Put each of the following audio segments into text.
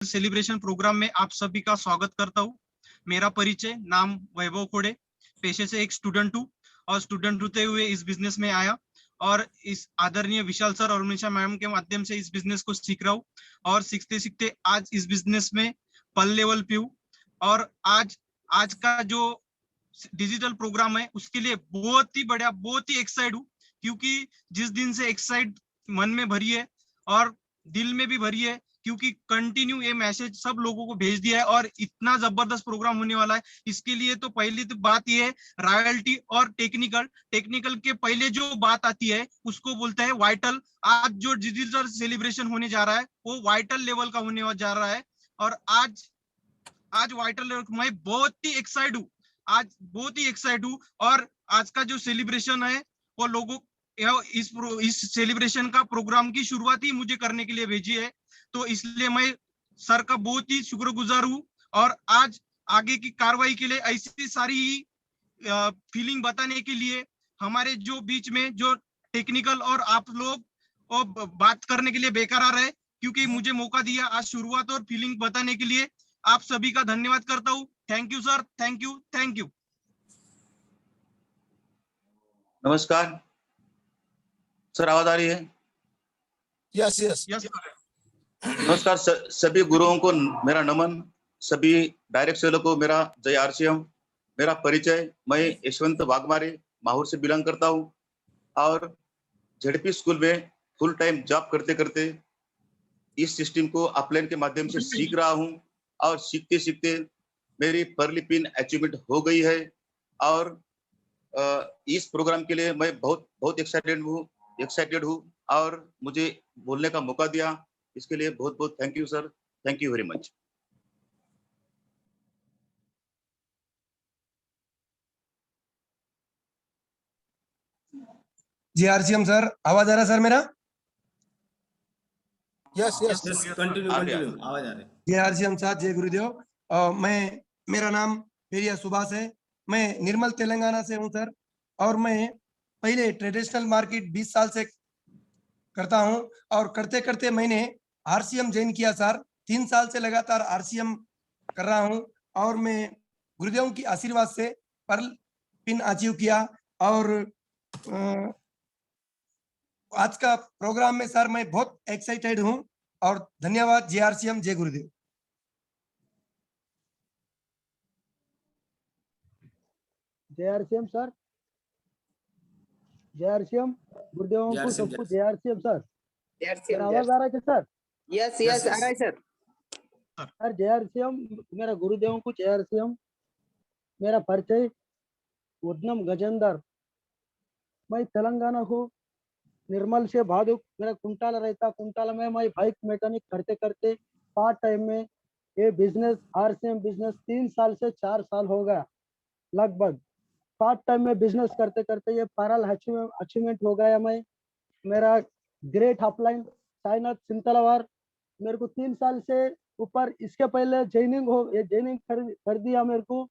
Celebration programme में आप सभी का स्वागत करता हूँ। मेरा परिचय, नाम वैभव खोड़े, पेशे से एक स्टूडेंट हूँ और स्टूडेंट होते हुए इस बिजनेस में आया और इस आदरणीय विशाल सर और उर्मिशा मैम के माध्यम से इस बिजनेस को सीख रहा हूँ और सीखते सीखते आज इस बिजनेस में पल लेवल पे हूँ। और आज आज का जो डिजिटल प्रोग्राम है उसके लिए बहुत ही बढ़िया, बहुत ही एक्साइट हूँ, क्योंकि जिस दिन से एक्साइट मन में भरी है और दिल में भी भरी है, क्योंकि कंटिन्यू ये मैसेज सब लोगों को भेज दिया है और इतना जबरदस्त प्रोग्राम होने वाला है। इसके लिए तो पहली तो बात ये है रॉयल्टी और टेक्निकल। टेक्निकल के पहले जो बात आती है उसको बोलते हैं वाइटल। आज जो डिजिटल सेलिब्रेशन होने जा रहा है वो वाइटल लेवल का होने जा रहा है और आज आज वाइटल लेवल मैं बहुत ही एक्साइट हूँ। आज बहुत ही एक्साइट हूँ और आज का जो सेलिब्रेशन है वो लोगों इस सेलिब्रेशन का प्रोग्राम की शुरुआत ही मुझे करने के लिए भेजी है, तो इसलिए मैं सर का बहुत ही शुक्रगुजार हूँ। और आज आगे की कार्रवाई के लिए ऐसी सारी फीलिंग बताने के लिए हमारे जो बीच में जो टेक्निकल और आप लोग बात करने के लिए बेकरार है, क्योंकि मुझे मौका दिया आज शुरुआत और फीलिंग बताने के लिए। आप सभी का धन्यवाद करता हूँ। Thank you sir, thank you, thank you. नमस्कार सर, आवाज आ रही है? यस यस यस नमस्कार सभी गुरुओं को मेरा नमन, सभी डायरेक्ट सेलर को मेरा जय आरसीएम। मेरा परिचय, मैं यशवंत वाघमारे माहौर से बिलोंग करता हूँ और झेडपी स्कूल में फुल टाइम जॉब करते करते इस सिस्टम को अपलाइन के माध्यम से सीख रहा हूँ और सीखते सीखते मेरी परलिपिन अचीवमेंट हो गई है और इस प्रोग्राम के लिए मैं बहुत बहुत एक्साइटेड हूँ और मुझे बोलने का मौका दिया, इसके लिए बहुत बहुत thank you sir, thank you very much. J RCM sir, आवाज आ रहा है सर मेरा? यस यस कंटिन्यू आवाज आ रही है। जय आरसीएम साहब, जय गुरुदेव। मेरा नाम पेरिया सुभाष है। मैं निर्मल तेलंगाना से हूं सर और मैं पहले ट्रेडिशनल मार्केट 20 साल से करता हूं और करते करते मैंने आरसीएम ज्वाइन किया सर। 3 साल से लगातार आरसीएम कर रहा हूं और मैं गुरुदेव की आशीर्वाद से पर्ल पिन अचीव किया और आज का प्रोग्राम में सर मैं बहुत एक्साइटेड हूं और धन्यवाद। जय आरसीएम, जय गुरुदेव। जय आरसीएम सर, जय आरसीएम गुरुदेव को सबको जय आरसीएम सर। मेरा आवाज आ रहा है सर? यस यस आ रहा है सर। सर जय आरसीएम, मेरा गुरुदेव को जय आरसीएम। मेरा परिचय उद्नम गजेंद्र, मैं तेलंगाना हूँ, निर्मल से भादुक। मेरा कुंटाला रहता, कुंटाला में मैं बाइक मैकेनिक करते करते पार्ट टाइम में ये बिजनेस आरसीएम बिजनेस 3 साल से 4 साल हो गया लगभग। पार्ट टाइम में बिजनेस करते करते ये पैरल अचीवमेंट हो गया। मैं मेरा ग्रेट अपलाइन साइनाथ सिंतलवार, मेरे को 3 साल से ऊपर इसके पहले जॉइनिंग कर दिया मेरे को।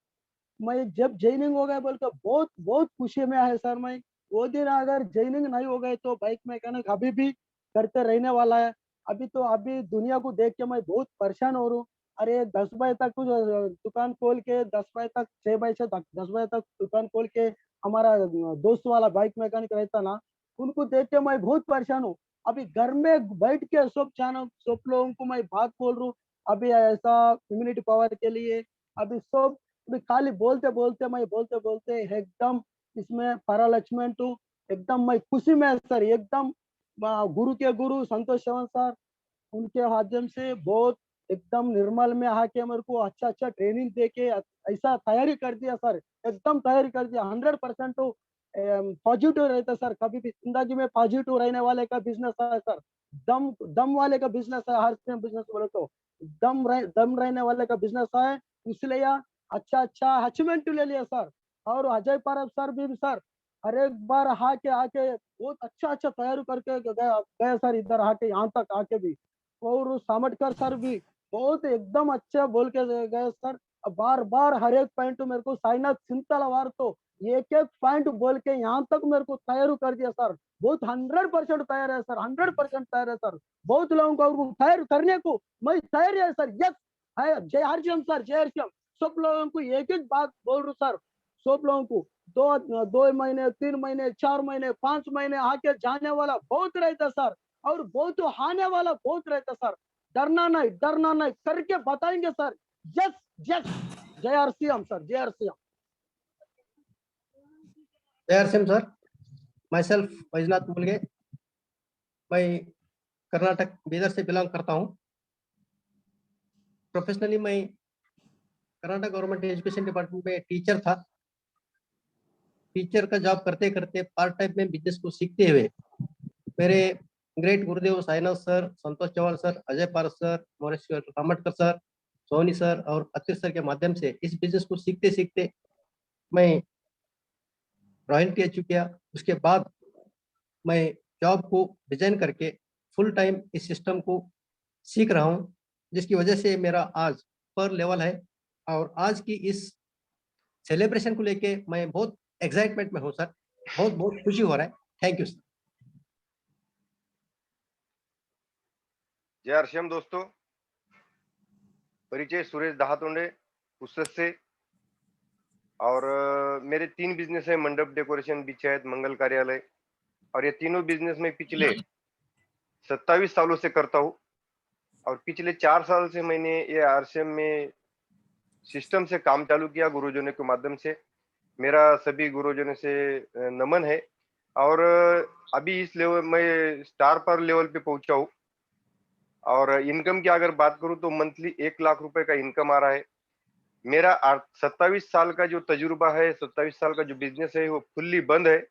मैं जब जॉइनिंग हो गया बोल के बहुत बहुत खुशी में है सर। मैं वो दिन अगर जॉइनिंग नहीं हो गए तो बाइक मैकेनिक अभी भी करते रहने वाला है। अभी दुनिया को देख के मैं बहुत परेशान हो रहा हूँ। अरे 10 बजे तक कुछ दुकान खोल के 10 बजे तक 6 बजे से 10 बजे तक दुकान खोल के हमारा दोस्त वाला बाइक मैकेनिक रहता ना, उनको देख के मैं बहुत परेशान हूँ। अभी घर में बैठ के सब लोगों को मैं बात बोल रहा हूँ। अभी ऐसा इम्यूनिटी पावर के लिए अभी सब खाली बोलते बोलते एकदम इसमें पैरालक्ष्मण हूँ। एकदम मैं खुशी में सर, एकदम गुरु के गुरु संतोष चौहान सर, उनके माध्यम से बहुत एकदम निर्मल में आके मेरे को अच्छा ट्रेनिंग दे के ऐसा तैयारी कर दिया सर। एकदम तैयारी कर दिया 100% तो पॉजिटिव रहता सर। कभी भी जिंदगी में पॉजिटिव रहने वाले का बिजनेस है सर। दम दम वाले का बिजनेस है, हर बिजनेस बोले तो दम रहने वाले का बिजनेस है। इसलिए अच्छा अचीवमेंट ले लिया सर। और अजय परब सर भी सर हर एक बार आके बहुत अच्छा तैयारी करके गए सर। इधर आके यहाँ तक आके भी और सामटकर सर भी बहुत एकदम अच्छा बोल के गए सर। बार बार हर एक पॉइंट मेरे को साइनाथ सिंतलवार तो एक एक पॉइंट बोल के यहाँ तक मेरे को तैयारी कर दिया सर। बहुत 100% तैयार है सर, 100% तैयार है सर। बहुत लोगों को तैयार करने को मैं तैयार है सर। यस है, जय हरश्याम सर, जय हरश्याम। सब लोगों को एक एक बात बोल रहा हूँ सर, सब लोगों को 2 महीने 3 महीने 4 महीने 5 महीने आके जाने वाला बहुत रहता सर, और बहुत आने वाला बहुत रहता सर। डरना नहीं करके बताएंगे सर। यस यस, जय हरश्याम सर, जय हरश्याम। जय हरसिम सर, माई सेल्फ वैजनाथ मुलगे, मैं कर्नाटक बीदर से बिलोंग करता हूँ। प्रोफेशनली मैं कर्नाटक गवर्नमेंट एजुकेशन डिपार्टमेंट में टीचर था। टीचर का जॉब करते करते पार्ट टाइम में बिजनेस को सीखते हुए मेरे ग्रेट गुरुदेव साईनाथ सर, संतोष Chauhan sir, Ajay Paras sir, मोरेश रामटकर sir, Soni sir और अतिर सर के माध्यम से इस बिजनेस को सीखते सीखते मैं रॉयल्टी अचीव किया। उसके बाद मैं जॉब को डिजाइन करके फुल टाइम इस सिस्टम को सीख रहा हूँ, जिसकी वजह से मेरा आज पर लेवल है। और आज की इस सेलिब्रेशन को लेके मैं बहुत एक्साइटमेंट में हूँ सर, बहुत बहुत खुशी हो रहा है। Thank you sir. जय हरश्याम दोस्तों, परिचय सुरेश दहातोंडे पुसद से। और मेरे 3 बिजनेस है, मंडप डेकोरेशन, बिचायत, मंगल कार्यालय। और ये तीनों बिजनेस में पिछले 27 सालों से करता हूँ। और पिछले 4 साल से मैंने ये आरसीएम में सिस्टम से काम चालू किया गुरुजनों के माध्यम से। मेरा सभी गुरुजनों से नमन है। और अभी इस लेवल में स्टार पर लेवल पे पहुंचा हूँ। और इनकम की अगर बात करूं तो मंथली 1 लाख रुपए का इनकम आ रहा है। मेरा 27 साल का जो तजुर्बा है, 27 साल का जो बिजनेस है वो फुल्ली बंद है।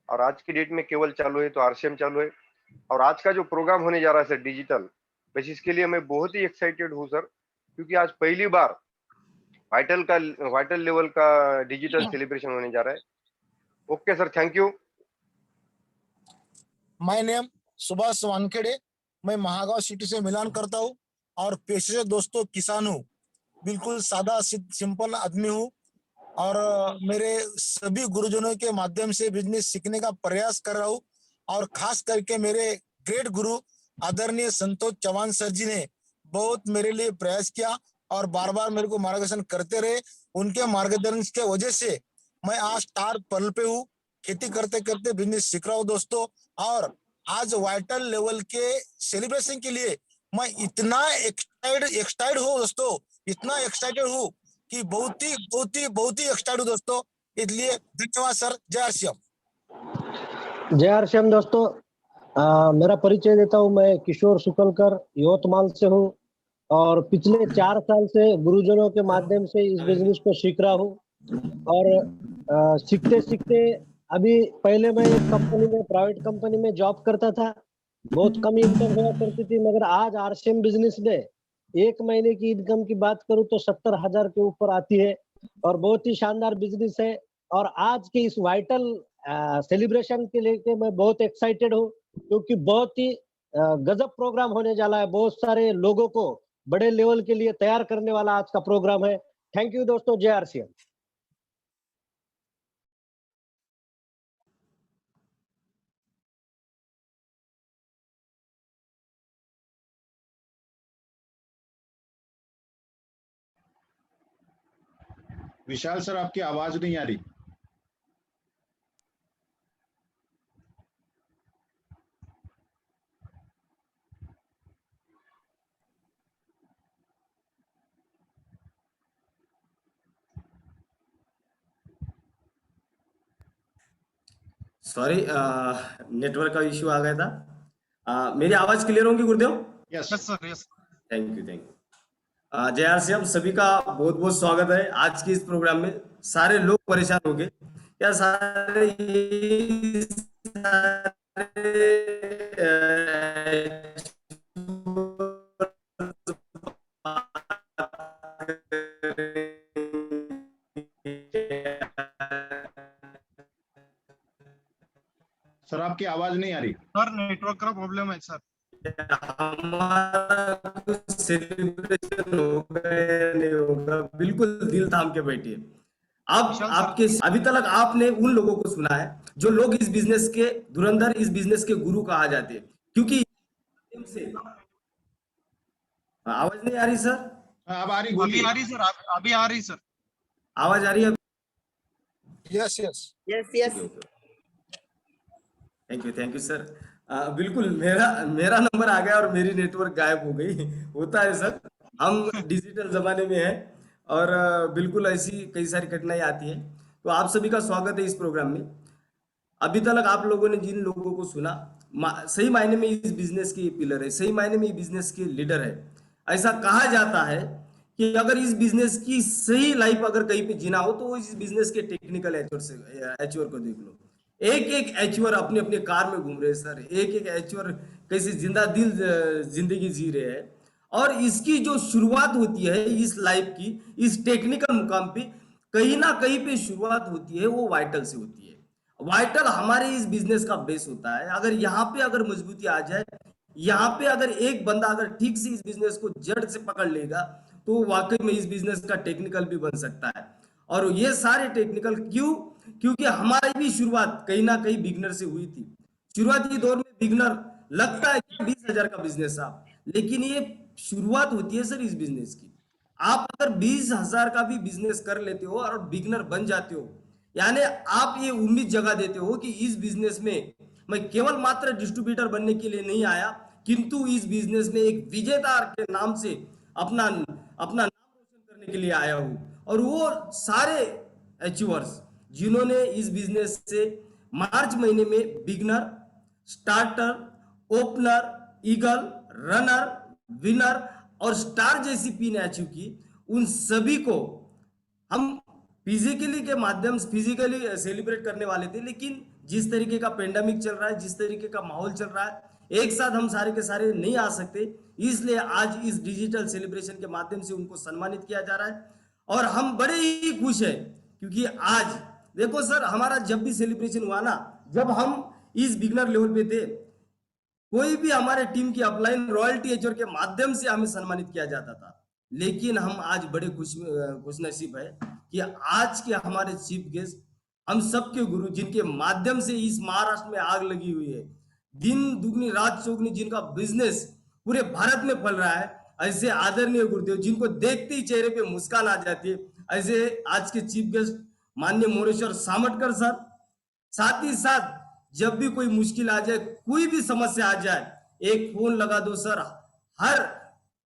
और आज की डेट में केवल चालू है तो आरसीएम चालू है। और आज का जो प्रोग्राम होने जा रहा है सर डिजिटल, बस इसके लिए मैं बहुत ही एक्साइटेड हूँ सर, क्योंकि आज पहली बार वाइटल लेवल का डिजिटल सेलिब्रेशन होने जा रहा है। Okay sir, thank you. My name Subhash Wankhede, मैं महागांव सिटी से मिलान करता हूँ और पेशे से दोस्तों किसान हूँ। बिल्कुल सादा सिंपल आदमी हूँ और मेरे सभी गुरुजनों के माध्यम से बिजनेस सीखने का प्रयास कर रहा हूँ। और खास करके मेरे ग्रेट गुरु आदरणीय संतोष चौहान सर जी ने बहुत मेरे लिए प्रयास किया और बार बार मेरे को मार्गदर्शन करते रहे। उनके मार्गदर्शन के वजह से मैं आज स्टार पल पे हूँ। खेती करते करते बिजनेस सीख रहा हूँ दोस्तों। और आज वाइटल लेवल के सेलिब्रेशन के लिए मैं इतना एक्साइटेड हूँ दोस्तों, इतना एक्साइटेड हूँ कि बहुत ही एक्साइटेड हूँ दोस्तों। इसलिए धन्यवाद सर। जय हरश्याम। जय हरश्याम दोस्तों। मेरा परिचय देता हूँ, मैं किशोर सुकलकर यवतमाल से हूँ और पिछले 4 साल से गुरुजनों के माध्यम से इस बिजनेस को सीख रहा हूँ। और सीखते सीखते अभी पहले मैं एक कंपनी में, प्राइवेट कंपनी में जॉब करता था। बहुत कम इनकम हुआ करती थी, मगर आज आरसीएम बिजनेस में 1 महीने की इनकम की बात करूं तो 70,000 के ऊपर आती है और बहुत ही शानदार बिजनेस है। और आज के इस वाइटल सेलिब्रेशन के लेके मैं बहुत एक्साइटेड हूँ, क्योंकि बहुत ही गजब प्रोग्राम होने जा रहा है। बहुत सारे लोगों को बड़े लेवल के लिए तैयार करने वाला आज का प्रोग्राम है। थैंक यू दोस्तों। जय आरसीएम। विशाल सर, आपकी आवाज नहीं आ रही। सॉरी, नेटवर्क का इश्यू आ गया था। मेरी आवाज क्लियर होगी गुरुदेव? Yes yes sir, yes. Thank you. जय आरसीएम, सभी का बहुत बहुत स्वागत है आज की इस प्रोग्राम में। सारे लोग परेशान हो गए क्या? सारे सर, आपकी आवाज नहीं आ रही। सर नेटवर्क का प्रॉब्लम है सर। हमारा सेलिब्रेशन होगा या नहीं होगा, बिल्कुल दिल थाम के बैठिए। आप विशाल सर। आपके अभी तक आपने उन लोगों को सुना है जो लोग इस बिजनेस के धुरंधर, इस बिजनेस के गुरु कहा जाते हैं, क्योंकि से आवाज नहीं आ रही सर? हाँ, अब आ रही, अभी बोलिए। आ रही सर, अभी आ रही सर। आवाज आ रही है? Yes yes yes yes thank you sir. बिल्कुल मेरा नंबर आ गया और मेरी नेटवर्क गायब हो गई। होता है सर, हम डिजिटल जमाने में हैं और बिल्कुल ऐसी कई सारी घटनाएं आती है। तो आप सभी का स्वागत है इस प्रोग्राम में। अभी तक आप लोगों ने जिन लोगों को सुना, सही मायने में इस बिजनेस के पिलर है, सही मायने में इस बिजनेस के लीडर है। ऐसा कहा जाता है कि अगर इस बिजनेस की सही लाइफ अगर कहीं पे जीना हो तो वो इस बिजनेस के टेक्निकल एचओर को देख लो। एक एक एचओर अपने अपने कार में घूम रहे हैं सर, एक एक एचओर कैसे जिंदा दिल जिंदगी जी रहे हैं। और इसकी जो शुरुआत होती है इस लाइफ की, इस टेक्निकल मुकाम पे कहीं ना कहीं पे शुरुआत होती है, वो वाइटल से होती है। वाइटल हमारे इस बिजनेस का बेस होता है। अगर यहाँ पे अगर मजबूती आ जाए, यहाँ पे अगर एक बंदा अगर ठीक से इस बिजनेस को जड़ से पकड़ लेगा तो वाकई में इस बिजनेस का टेक्निकल भी बन सकता है। और ये सारे टेक्निकल क्यों? क्योंकि हमारी भी शुरुआत कहीं ना कहीं बिगनर से हुई थी। शुरुआती दौर में बिगनर लगता है कि 20,000 का बिजनेस आप, लेकिन ये शुरुआत होती है सर इस बिजनेस की। आप अगर 20,000 का भी बिजनेस कर लेते हो और बिगनर बन जाते हो, यानी आप ये उम्मीद जगा देते हो कि इस बिजनेस में मैं केवल मात्र डिस्ट्रीब्यूटर बनने के लिए नहीं आया, किंतु इस बिजनेस में एक विजेता के नाम से अपना अपना नाम रोशन करने के लिए आया हूं। और वो सारे अचीवर्स जिन्होंने इस बिजनेस से मार्च महीने में beginner, starter, opener, eagle, runner, winner और स्टार जैसी पिन अचीव की, उन सभी को हम फिजिकली के माध्यम से फिजिकली सेलिब्रेट करने वाले थे, लेकिन जिस तरीके का पेंडेमिक चल रहा है, जिस तरीके का माहौल चल रहा है, एक साथ हम सारे के सारे नहीं आ सकते। इसलिए आज इस डिजिटल सेलिब्रेशन के माध्यम से उनको सम्मानित किया जा रहा है और हम बड़े ही खुश हैं, क्योंकि आज देखो सर, हमारा जब भी सेलिब्रेशन हुआ ना, जब हम इस बिगनर लेवल पे थे, कोई भी हमारे टीम की अपलाइन रॉयल्टी एचओर के माध्यम से हमें सम्मानित किया जाता था। लेकिन हम आज बड़े खुश नसीब है कि आज के हमारे चीफ गेस्ट, हम सबके गुरु, जिनके माध्यम से इस महाराष्ट्र में आग लगी हुई है, दिन दुगनी रात चौगनी जिनका बिजनेस पूरे भारत में फैल रहा है, ऐसे आदरणीय गुरुदेव जिनको देखते ही चेहरे पे मुस्कान आ जाती है, ऐसे आज के चीफ गेस्ट माननीय मोरेश्वर सामटकर सर। साथ ही साथ जब भी कोई मुश्किल आ जाए, कोई भी समस्या आ जाए, एक फोन लगा दो सर। हर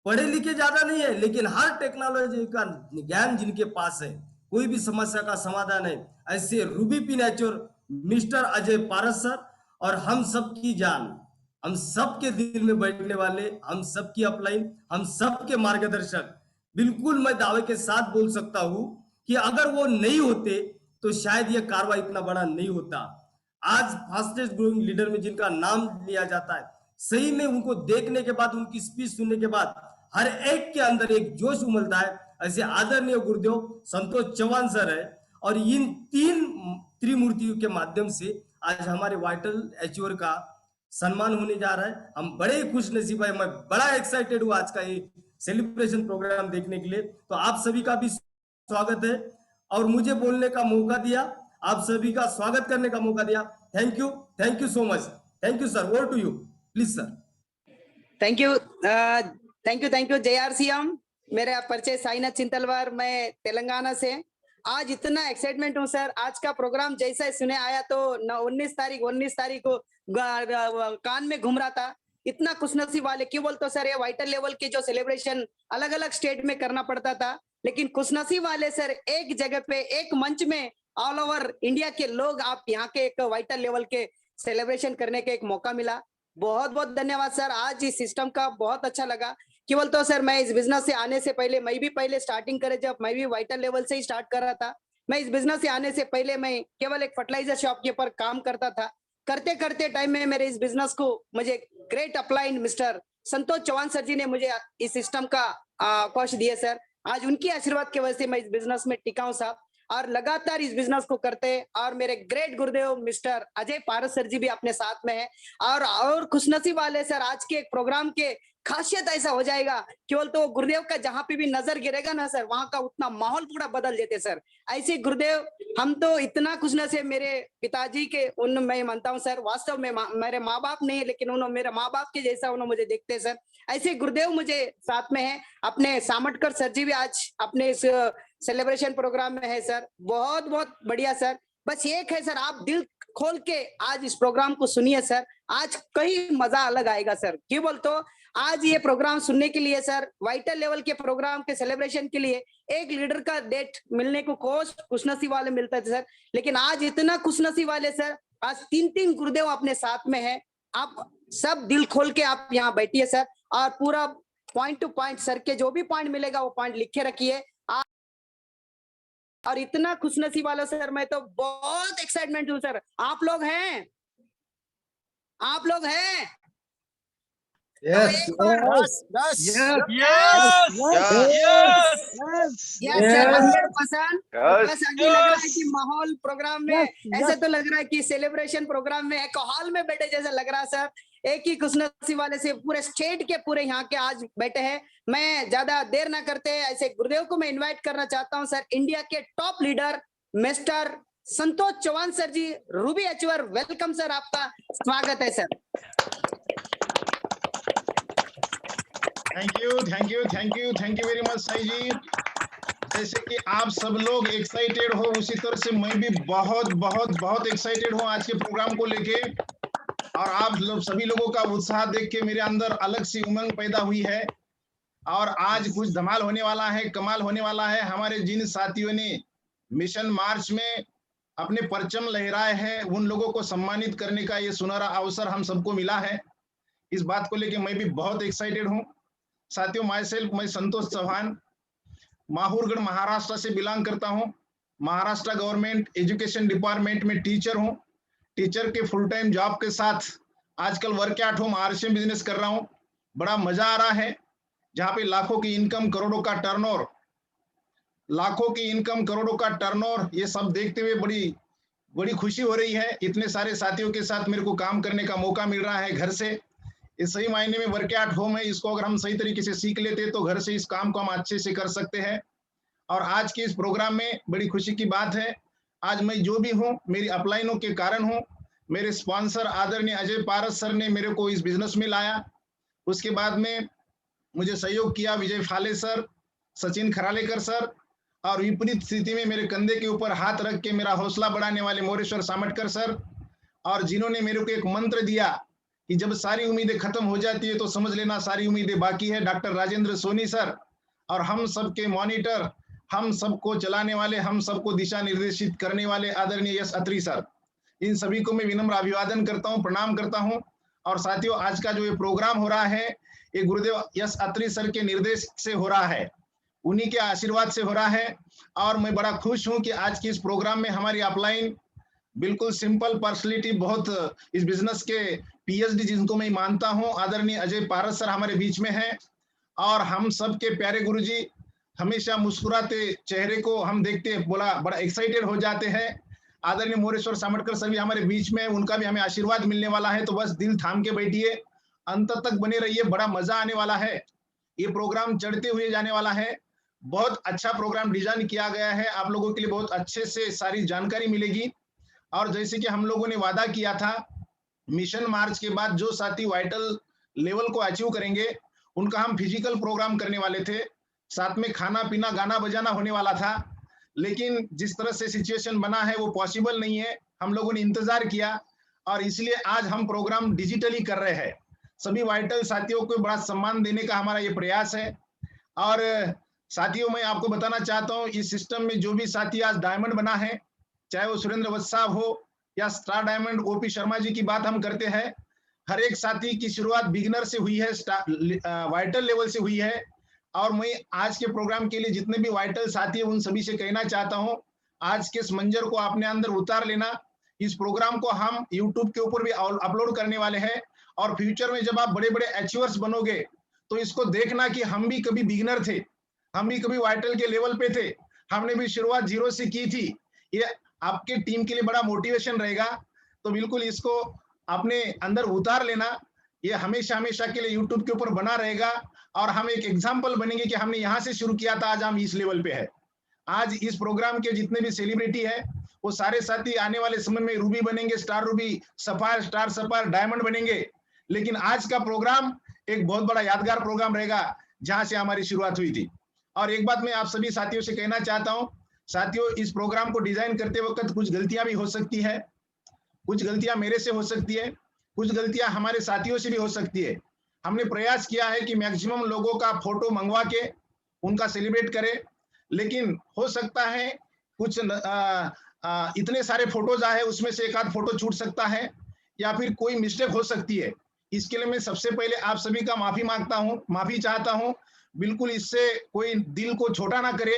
पढ़े लिखे ज्यादा नहीं है, लेकिन हर टेक्नोलॉजी का ज्ञान जिनके पास है, कोई भी समस्या का समाधान है, ऐसे Ruby pin एचओर mister Ajay Paras sir. और हम सबकी जान, हम सबके दिल में बैठने वाले, हम सबकी अपलाइन, हम सबके मार्गदर्शक, बिल्कुल मैं दावे के साथ बोल सकता हूं कि अगर वो नहीं होते तो शायद ये कार्रवाई इतना बड़ा नहीं होता। आज फास्टेस्ट ग्रोइंग लीडर में जिनका नाम लिया जाता है, सही में उनको देखने के बाद, उनकी स्पीच सुनने के बाद हर एक के अंदर एक जोश उमलता है। ऐसे आदरणीय गुरुदेव संतोष चौहान सर है और इन तीन त्रिमूर्तियों के माध्यम से आज हमारे वाइटल एचओर का सम्मान होने जा रहा है। हम बड़े खुश नसीब है, मैं बड़ा एक्साइटेड हूँ आज का ये सेलिब्रेशन प्रोग्राम देखने के लिए। तो आप सभी का भी स्वागत है और मुझे बोलने का मौका दिया, आप सभी का स्वागत करने का मौका दिया। Thank you so much. Thank you sir, over to you please sir. Thank you JRCM। मेरा परिचय साईनाथ चिंतलवार, मैं तेलंगाना से। आज इतना एक्साइटमेंट हूँ सर, आज का प्रोग्राम जैसा सुने आया तो 19 तारीख को कान में घूम रहा था। इतना खुशनसीब वाले, क्यों बोलते हो सर, ये वाइटल लेवल की जो सेलिब्रेशन अलग अलग स्टेट में करना पड़ता था, लेकिन खुशनसीब वाले सर एक जगह पे एक मंच में ऑल ओवर इंडिया के लोग, आप यहाँ के एक वाइटल लेवल के सेलिब्रेशन करने का एक मौका मिला। बहुत बहुत धन्यवाद सर। आज इस सिस्टम का बहुत अच्छा लगा। केवल तो सर, मैं इस बिजनेस से आने से पहले, मैं भी पहले स्टार्टिंग करे जब मैं भी वाइटल लेवल से ही स्टार्ट कर रहा था। मैं इस बिजनेस से आने से पहले मैं केवल एक फर्टिलाइजर शॉप के ऊपर काम करता था। करते करते टाइम में मेरे इस बिजनेस को मुझे great upline mister Santosh Chauhan sir जी ने मुझे इस सिस्टम का कोच दिए सर। आज उनकी आशीर्वाद की वजह से मैं इस बिजनेस में टिका हूं साहब, और लगातार इस बिजनेस को करते हैं। और मेरे ग्रेट गुरुदेव मिस्टर अजय पारस सर जी भी अपने साथ में है। और खुशनसीब वाले सर, आज के प्रोग्राम के खासियत ऐसा हो जाएगा, केवल तो गुरुदेव का जहां पे भी नजर गिरेगा ना सर, वहां का उतना माहौल पूरा बदल देते सर। ऐसे गुरुदेव, हम तो इतना खुश नसीब मेरे पिताजी के, उन मैं मानता हूँ सर, वास्तव में मेरे माँ बाप नहीं है, लेकिन उन्होंने मेरे माँ बाप के जैसा उन्होंने मुझे देखते सर। ऐसे गुरुदेव मुझे साथ में है। अपने सामटकर सर जी भी आज अपने इस सेलिब्रेशन प्रोग्राम में है सर। बहुत बहुत बढ़िया सर। बस एक है सर, आप दिल खोल के आज इस प्रोग्राम को सुनिए सर, आज कहीं मजा अलग आएगा सर। क्यों बोल तो आज ये प्रोग्राम सुनने के लिए सर, वाइटल लेवल के प्रोग्राम के सेलिब्रेशन के लिए एक लीडर का डेट मिलने को खुशनसीब वाले मिलता है सर, लेकिन आज इतना खुशनसीब वाले सर, आज 3-3 गुरुदेव अपने साथ में है। आप सब दिल खोल के आप यहाँ बैठिए सर, और पूरा पॉइंट टू पॉइंट सर के जो भी पॉइंट मिलेगा वो पॉइंट लिखे रखिए। और इतना खुशनसीब वाला सर, मैं तो बहुत एक्साइटमेंट हूँ सर। आप लोग हैं, आप लोग हैं। Yes. Yes. Yes sir, 100%। बस अभी लग रहा है कि माहौल प्रोग्राम में ऐसे तो लग रहा है कि सेलिब्रेशन प्रोग्राम में एक हॉल में बैठे जैसा लग रहा है सर। एक ही खुशनसीब वाले से पूरे स्टेट के पूरे यहाँ के आज बैठे हैं। मैं ज्यादा देर ना करते ऐसे गुरुदेव को मैं इनवाइट करना चाहता हूँ सर। इंडिया के top leader mister Santosh Chauhan sir ji, ruby achiever, welcome sir, आपका स्वागत है sir. Thank you very much Sai ji. जैसे कि आप सब लोग एक्साइटेड हो, उसी तरह से मैं भी बहुत एक्साइटेड हूँ आज के प्रोग्राम को लेके। और आप लोग सभी लोगों का उत्साह देख के मेरे अंदर अलग सी उमंग पैदा हुई है। और आज कुछ धमाल होने वाला है, कमाल होने वाला है। हमारे जिन साथियों ने मिशन मार्च में अपने परचम लहराए हैं, उन लोगों को सम्मानित करने का ये सुनहरा अवसर हम सबको मिला है। इस बात को लेके मैं भी बहुत एक्साइटेड हूँ। साथियों, मैं संतोष चौहान माहूरगढ़ महाराष्ट्र से बिलोंग करता हूँ। महाराष्ट्र गवर्नमेंट एजुकेशन डिपार्टमेंट में टीचर हूँ। टीचर के फुल टाइम जॉब के साथ आजकल work at home RCM business कर रहा हूँ। बड़ा मजा आ रहा है, जहाँ पे लाखों की इनकम, करोड़ों का टर्नओवर, ये सब देखते हुए बड़ी खुशी हो रही है। इतने सारे साथियों के साथ मेरे को काम करने का मौका मिल रहा है घर से। इस सही मायने में वर्क एट होम है, इसको अगर हम सही तरीके से सीख लेते तो घर से इस काम को हम अच्छे से कर सकते हैं। और आज के इस प्रोग्राम में बड़ी खुशी की बात है, आज मैं जो भी हूँ मेरी अपलाइनों के कारण हूँ। मेरे स्पॉन्सर आदरणीय अजय पारस सर ने मेरे को इस बिजनेस में लाया। उसके बाद में मुझे सहयोग किया विजय फाले सर, सचिन खरालेकर सर, और विपरीत स्थिति में मेरे कंधे के ऊपर हाथ रख के मेरा हौसला बढ़ाने वाले मोरेश्वर सामटकर सर, और जिन्होंने मेरे को एक मंत्र दिया कि जब सारी उम्मीदें खत्म हो जाती है तो समझ लेना सारी उम्मीदें बाकी है, डॉक्टर राजेंद्र सोनी सर, और हम सबके मॉनिटर, हम सबको चलाने वाले, हम सबको दिशा निर्देशित करने वाले आदरणीय यश अत्री सर, इन सभी को मैं विनम्र अभिवादन करता हूं, प्रणाम करता हूं। और साथियों, आज का जो ये प्रोग्राम हो रहा है, ये गुरुदेव यश अत्री सर के निर्देश से हो रहा है, उन्हीं के आशीर्वाद से हो रहा है। और मैं बड़ा खुश हूं कि आज के इस प्रोग्राम में हमारी अपलाइन बिल्कुल सिंपल पर्सनैलिटी, बहुत इस बिजनेस के PhD जिनको मैं मानता हूं, आदरणीय अजय पारस सर हमारे बीच में हैं। और हम सबके प्यारे गुरुजी, हमेशा मुस्कुराते चेहरे को हम देखते बड़ा एक्साइटेड हो जाते हैं। आदरणीय मोरेश्वर सामटकर सर भी हमारे बीच में, उनका भी हमें आशीर्वाद मिलने वाला है। तो बस दिल थाम के बैठिए, अंत तक बने रहिए, बड़ा मजा आने वाला है। ये प्रोग्राम चढ़ते हुए जाने वाला है। बहुत अच्छा प्रोग्राम डिजाइन किया गया है, आप लोगों के लिए बहुत अच्छे से सारी जानकारी मिलेगी। और जैसे कि हम लोगों ने वादा किया था, मिशन मार्च के बाद जो साथी वाइटल लेवल को अचीव करेंगे उनका हम फिजिकल प्रोग्राम करने वाले थे, साथ में खाना पीना गाना बजाना होने वाला था। लेकिन जिस तरह से सिचुएशन बना है वो पॉसिबल नहीं है। हम लोगों ने इंतजार किया और इसलिए आज हम प्रोग्राम डिजिटली कर रहे हैं। सभी वाइटल साथियों को बड़ा सम्मान देने का हमारा ये प्रयास है। और साथियों, मैं आपको बताना चाहता हूँ, इस सिस्टम में जो भी साथी आज डायमंड बना है, चाहे वो सुरेंद्र वत्स साहब हो या star diamond OP Sharma ji की बात हम करते हैं, हर एक साथी की शुरुआत बिगिनर से हुई है, वाइटल लेवल से हुई है। और मैं आज के प्रोग्राम के लिए जितने भी वाइटल साथी है उन सभी से कहना चाहता हूं, आज के इस मंजर को अपने अंदर उतार लेना। इस प्रोग्राम को हम YouTube के ऊपर भी अपलोड करने वाले हैं। और फ्यूचर में जब आप बड़े बड़े अचीवर्स बनोगे तो इसको देखना कि हम भी कभी बिगिनर थे, हम भी कभी वाइटल के लेवल पे थे, हमने भी शुरुआत 0 से की थी। ये आपके टीम के लिए बड़ा मोटिवेशन रहेगा। तो बिल्कुल इसको अपने अंदर उतार लेना ये हमेशा हमेशा के लिए यूट्यूब के ऊपर बना रहेगा और हम एक एग्जाम्पल बनेंगे कि हमने यहाँ से शुरू किया था, आज हम इस लेवल पे है। आज इस प्रोग्राम के जितने भी सेलिब्रिटी है वो सारे साथी आने वाले समय में रूबी बनेंगे, star Ruby, sapphire, star sapphire, diamond बनेंगे। लेकिन आज का प्रोग्राम एक बहुत बड़ा यादगार प्रोग्राम रहेगा जहां से हमारी शुरुआत हुई थी। और एक बात मैं आप सभी साथियों से कहना चाहता हूं, साथियों, इस प्रोग्राम को डिजाइन करते वक्त कुछ गलतियां भी हो सकती है, कुछ गलतियां मेरे से हो सकती है, कुछ गलतियां हमारे साथियों से भी हो सकती है। हमने प्रयास किया है कि मैक्सिमम लोगों का फोटो मंगवा के उनका सेलिब्रेट करें, लेकिन हो सकता है कुछ इतने सारे फोटोज आए उसमें से एक आध फोटो छूट सकता है या फिर कोई मिस्टेक हो सकती है। इसके लिए मैं सबसे पहले आप सभी का माफी मांगता हूं, माफी चाहता हूं। बिल्कुल इससे कोई दिल को छोटा ना करे,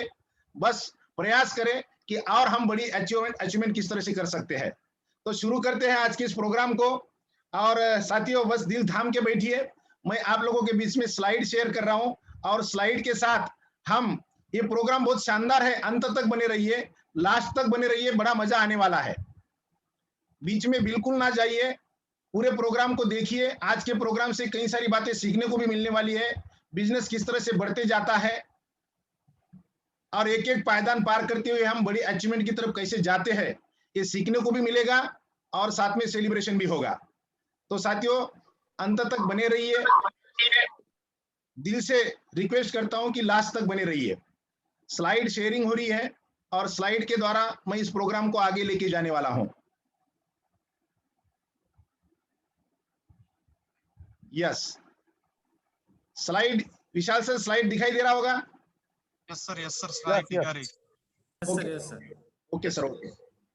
बस प्रयास करें कि और हम बड़ी अचीवमेंट किस तरह से कर सकते हैं। तो शुरू करते हैं आज के इस प्रोग्राम को। और साथियों, बस दिल थाम के बैठिए, मैं आप लोगों के बीच में स्लाइड शेयर कर रहा हूं और स्लाइड के साथ हम, ये प्रोग्राम बहुत शानदार है, अंत तक बने रहिए, लास्ट तक बने रहिए, बड़ा मजा आने वाला है। बीच में बिल्कुल ना जाइए, पूरे प्रोग्राम को देखिए। आज के प्रोग्राम से कई सारी बातें सीखने को भी मिलने वाली है, बिजनेस किस तरह से बढ़ते जाता है और एक एक पायदान पार करते हुए हम बड़ी अचीवमेंट की तरफ कैसे जाते हैं, ये सीखने को भी मिलेगा और साथ में सेलिब्रेशन भी होगा। तो साथियों, अंत तक बने रहिए, दिल से रिक्वेस्ट करता हूं कि लास्ट तक बने रहिए। स्लाइड शेयरिंग हो रही है और स्लाइड के द्वारा मैं इस प्रोग्राम को आगे लेके जाने वाला हूं। यस, स्लाइड, विशाल सर स्लाइड दिखाई दे रहा होगा? यस सर, स्लाइड दिखा रही। Yes sir. Okay sir,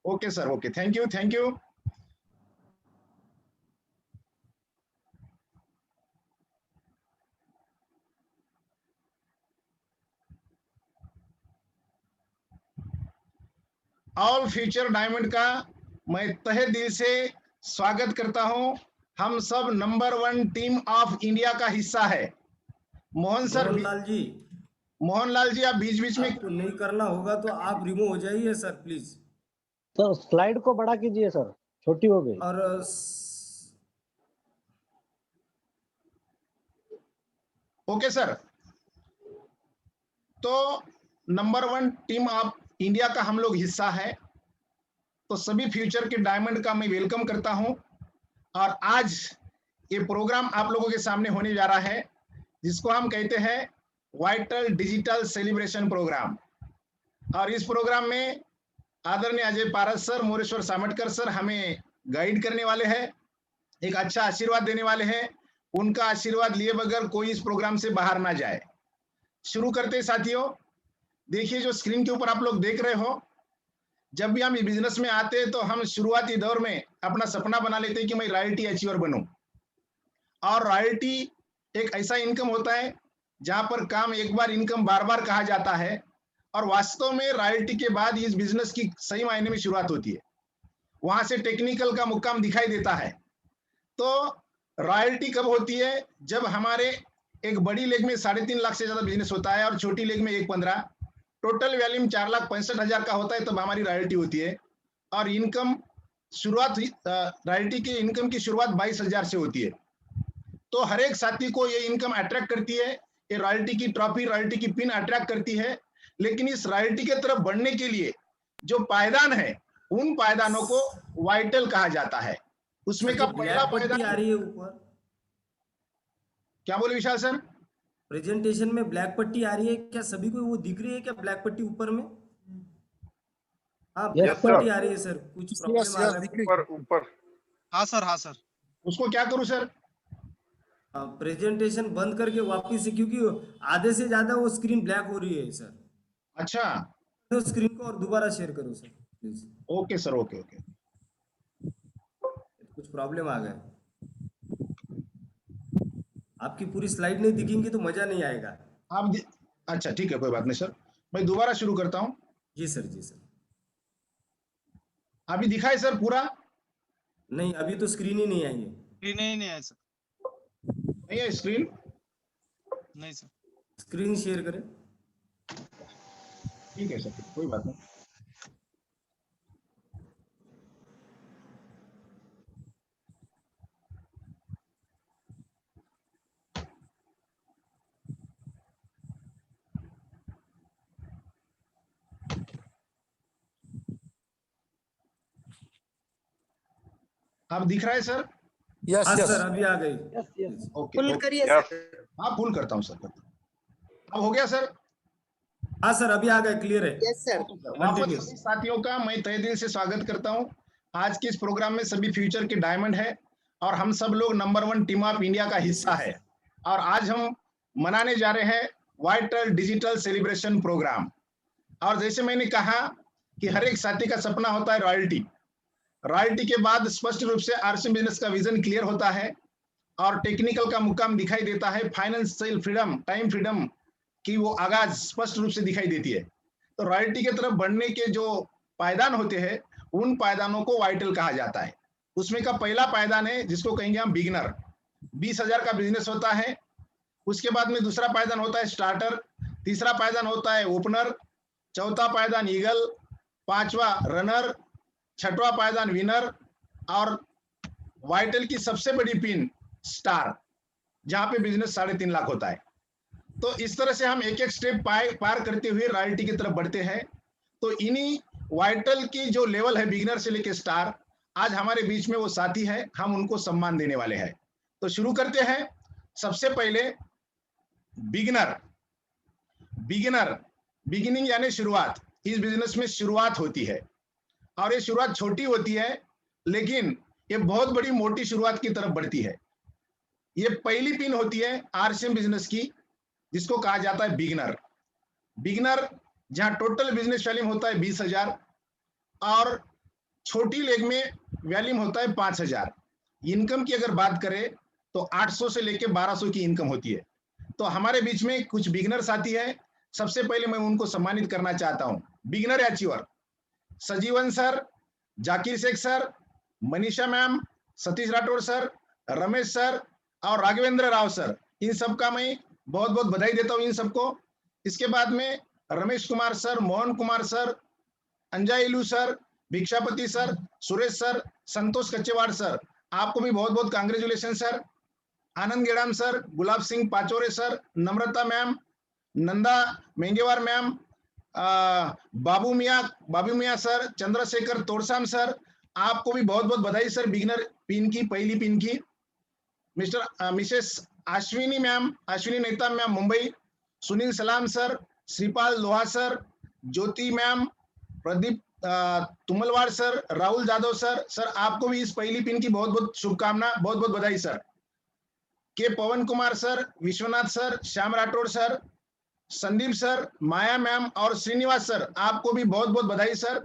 okay sir, okay, thank you. All future diamond का मैं तहे दिल से स्वागत करता हूं। हम सब नंबर 1 टीम ऑफ इंडिया का हिस्सा है। मोहनलाल जी, आप बीच बीच में आपको नहीं करना होगा तो आप रिमूव हो जाइए सर, प्लीज। सर स्लाइड को बड़ा कीजिए सर, छोटी हो गई। और ओके सर, तो नंबर 1 टीम ऑफ इंडिया का हम लोग हिस्सा है, तो सभी फ्यूचर के डायमंड का मैं वेलकम करता हूं। और आज ये प्रोग्राम आप लोगों के सामने होने जा रहा है जिसको हम कहते हैं वाइटल डिजिटल सेलिब्रेशन प्रोग्राम। और इस प्रोग्राम में आदरणीय अजय पारस सर, मोरेश्वर सामटकर सर हमें गाइड करने वाले हैं, एक अच्छा आशीर्वाद देने वाले हैं। उनका आशीर्वाद लिए बगैर कोई इस प्रोग्राम से बाहर ना जाए। शुरू करते हैं साथियों। देखिए, जो स्क्रीन के ऊपर आप लोग देख रहे हो, जब भी हम बिजनेस में आते हैं तो हम शुरुआती दौर में अपना सपना बना लेते हैं कि मैं रॉयल्टी अचीवर बनूं। और रॉयल्टी एक ऐसा इनकम होता है जहां पर काम एक बार, इनकम बार बार कहा जाता है। और वास्तव में रॉयल्टी के बाद इस बिजनेस की सही मायने में शुरुआत होती है, वहां से टेक्निकल का मुकाम दिखाई देता है। तो रॉयल्टी कब होती है? जब हमारे एक बड़ी लेग में 3.5 लाख से ज्यादा बिजनेस होता है और छोटी लेग में 1.15, टोटल वैल्यूम 4,65,000 का होता है, तब हमारी रॉयल्टी होती है। और इनकम शुरुआत, रॉयल्टी की इनकम की शुरुआत 22,000 से होती है। तो हर एक साथी को ये इनकम अट्रैक्ट करती है, ये रॉयल्टी की ट्रॉफी, रॉयल्टी की पिन अट्रैक्ट करती है। लेकिन इस रॉयल्टी के तरफ बढ़ने के लिए जो पायदान है, उन पायदानों को वाइटल कहा जाता है। उसमें का पहला पायदान आ रही है ऊपर। क्या बोले विशाल सर? प्रेजेंटेशन में ब्लैक पट्टी आ रही है क्या? सभी को वो दिख रही है क्या ब्लैक पट्टी ऊपर में? हाँ, ब्लैक पट्टी आ रही है सर, कुछ प्रॉब्लम आ रहा है ऊपर। हाँ सर। उसको क्या करूं सर? प्रेजेंटेशन बंद करके वापस से, क्योंकि आधे से ज्यादा वो स्क्रीन ब्लैक हो रही है सर। अच्छा, तो स्क्रीन को और दोबारा शेयर करो sir please. Okay sir, okay. कुछ प्रॉब्लम आ गया, आपकी पूरी स्लाइड नहीं दिखेंगी तो मजा नहीं आएगा। अच्छा ठीक है, कोई बात नहीं सर, मैं दोबारा शुरू करता हूं। जी सर। अभी दिखाए सर पूरा? नहीं, अभी तो स्क्रीन ही नहीं आई है। स्क्रीन ही नहीं है सर। नहीं है स्क्रीन? नहीं सर। स्क्रीन शेयर करें। ठीक है सर, कोई बात नहीं। आप दिख रहा है सर? यस हाँ यस सर, अभी आ गई। Yes yes okay full okay, करिए यस सर। हाँ फुल करता हूँ सर। अब हो गया सर? हाँ सर, अभी आ गए, क्लियर है। Yes sir. ओके सर, वापस Continue. सभी साथियों का मैं तहे दिल से स्वागत करता हूं। आज के इस प्रोग्राम में सभी फ्यूचर के डायमंड है और हम सब लोग नंबर 1 टीम ऑफ इंडिया का हिस्सा है। और आज हम मनाने जा रहे हैं वाइटल डिजिटल सेलिब्रेशन प्रोग्राम। और जैसे मैंने कहा कि हर एक साथी का सपना होता है रॉयल्टी। रॉयल्टी के बाद स्पष्ट रूप से आरसीएम बिजनेस का विजन क्लियर होता है और टेक्निकल का मुकाम दिखाई देता है। फाइनेंशियल फ्रीडम, टाइम फ्रीडम की वो आगाज स्पष्ट रूप से दिखाई देती है। तो रॉयल्टी की तरफ बढ़ने के जो पायदान होते हैं उन पायदानों को वाइटल कहा जाता है। उसमें का पहला पायदान है जिसको कहेंगे हम बिगिनर। 20,000 का बिजनेस होता है। उसके बाद में दूसरा पायदान होता है स्टार्टर, तीसरा पायदान होता है ओपनर, चौथा पायदान ईगल, पांचवा रनर, छठवां पायदान विनर और वाइटल की सबसे बड़ी पिन स्टार, जहां पे बिजनेस 3.5 लाख होता है। तो इस तरह से हम एक एक स्टेप पार करते हुए रॉयल्टी की तरफ बढ़ते हैं। तो इन्हीं वाइटल की जो लेवल है बिगिनर से लेके स्टार, आज हमारे बीच में वो साथी है, हम उनको सम्मान देने वाले हैं। तो शुरू करते हैं। सबसे पहले बिगिनर। बिगिनिंग यानी शुरुआत। इस बिजनेस में शुरुआत होती है और ये शुरुआत छोटी होती है, लेकिन ये बहुत बड़ी मोटी शुरुआत की तरफ बढ़ती है। ये पहली पिन होती है आरसीएम बिजनेस की, जिसको कहा जाता है बिगिनर, जहां टोटल बिजनेस वैल्यूम होता है 20,000 और छोटी लेग में वैल्यूम होता है 5,000। इनकम की अगर बात करें तो 800 से लेके 1200 की इनकम होती है। तो हमारे बीच में कुछ बिगिनर साथी है, सबसे पहले मैं उनको सम्मानित करना चाहता हूं। Beginner achiever Sajeevan sir, Zakir Shaikh sir, Manisha ma'am, Satish Rathod sir, Ramesh sir और राघवेंद्र राव सर, इन सबका मैं बहुत बहुत बधाई देता हूं इन सबको। इसके बाद में रमेश कुमार सर, मोहन कुमार सर, अंजय इलू sir, Bhikshapathi sir, Suresh sir, संतोष कच्चेवाड़ सर, आपको भी बहुत बहुत कांग्रेचुलेशन सर। आनंद गेड़ाम सर, गुलाब सिंह पाचोरे सर, नम्रता मैम, नंदा मेंगेवार मैम, बाबू मियाँ सर, चंद्रशेखर तोरसाम सर, आपको भी बहुत बहुत बधाई सर बिगिनर पिन की, पहली पिन की। मिसेस अश्विनी नेता मैम मुंबई, सुनील सलाम sir, Shripal Loha sir, Jyoti ma'am, Pradeep Tumalwad sir, Rahul Jadhav sir, आपको भी इस पहली पिन की बहुत बहुत शुभकामना, बहुत बहुत बधाई sir. K Pawan Kumar sir, Vishwanath sir, Shyam Rathod sir, Sandeep sir, Maya ma'am और श्रीनिवास सर, आपको भी बहुत बहुत बधाई sir.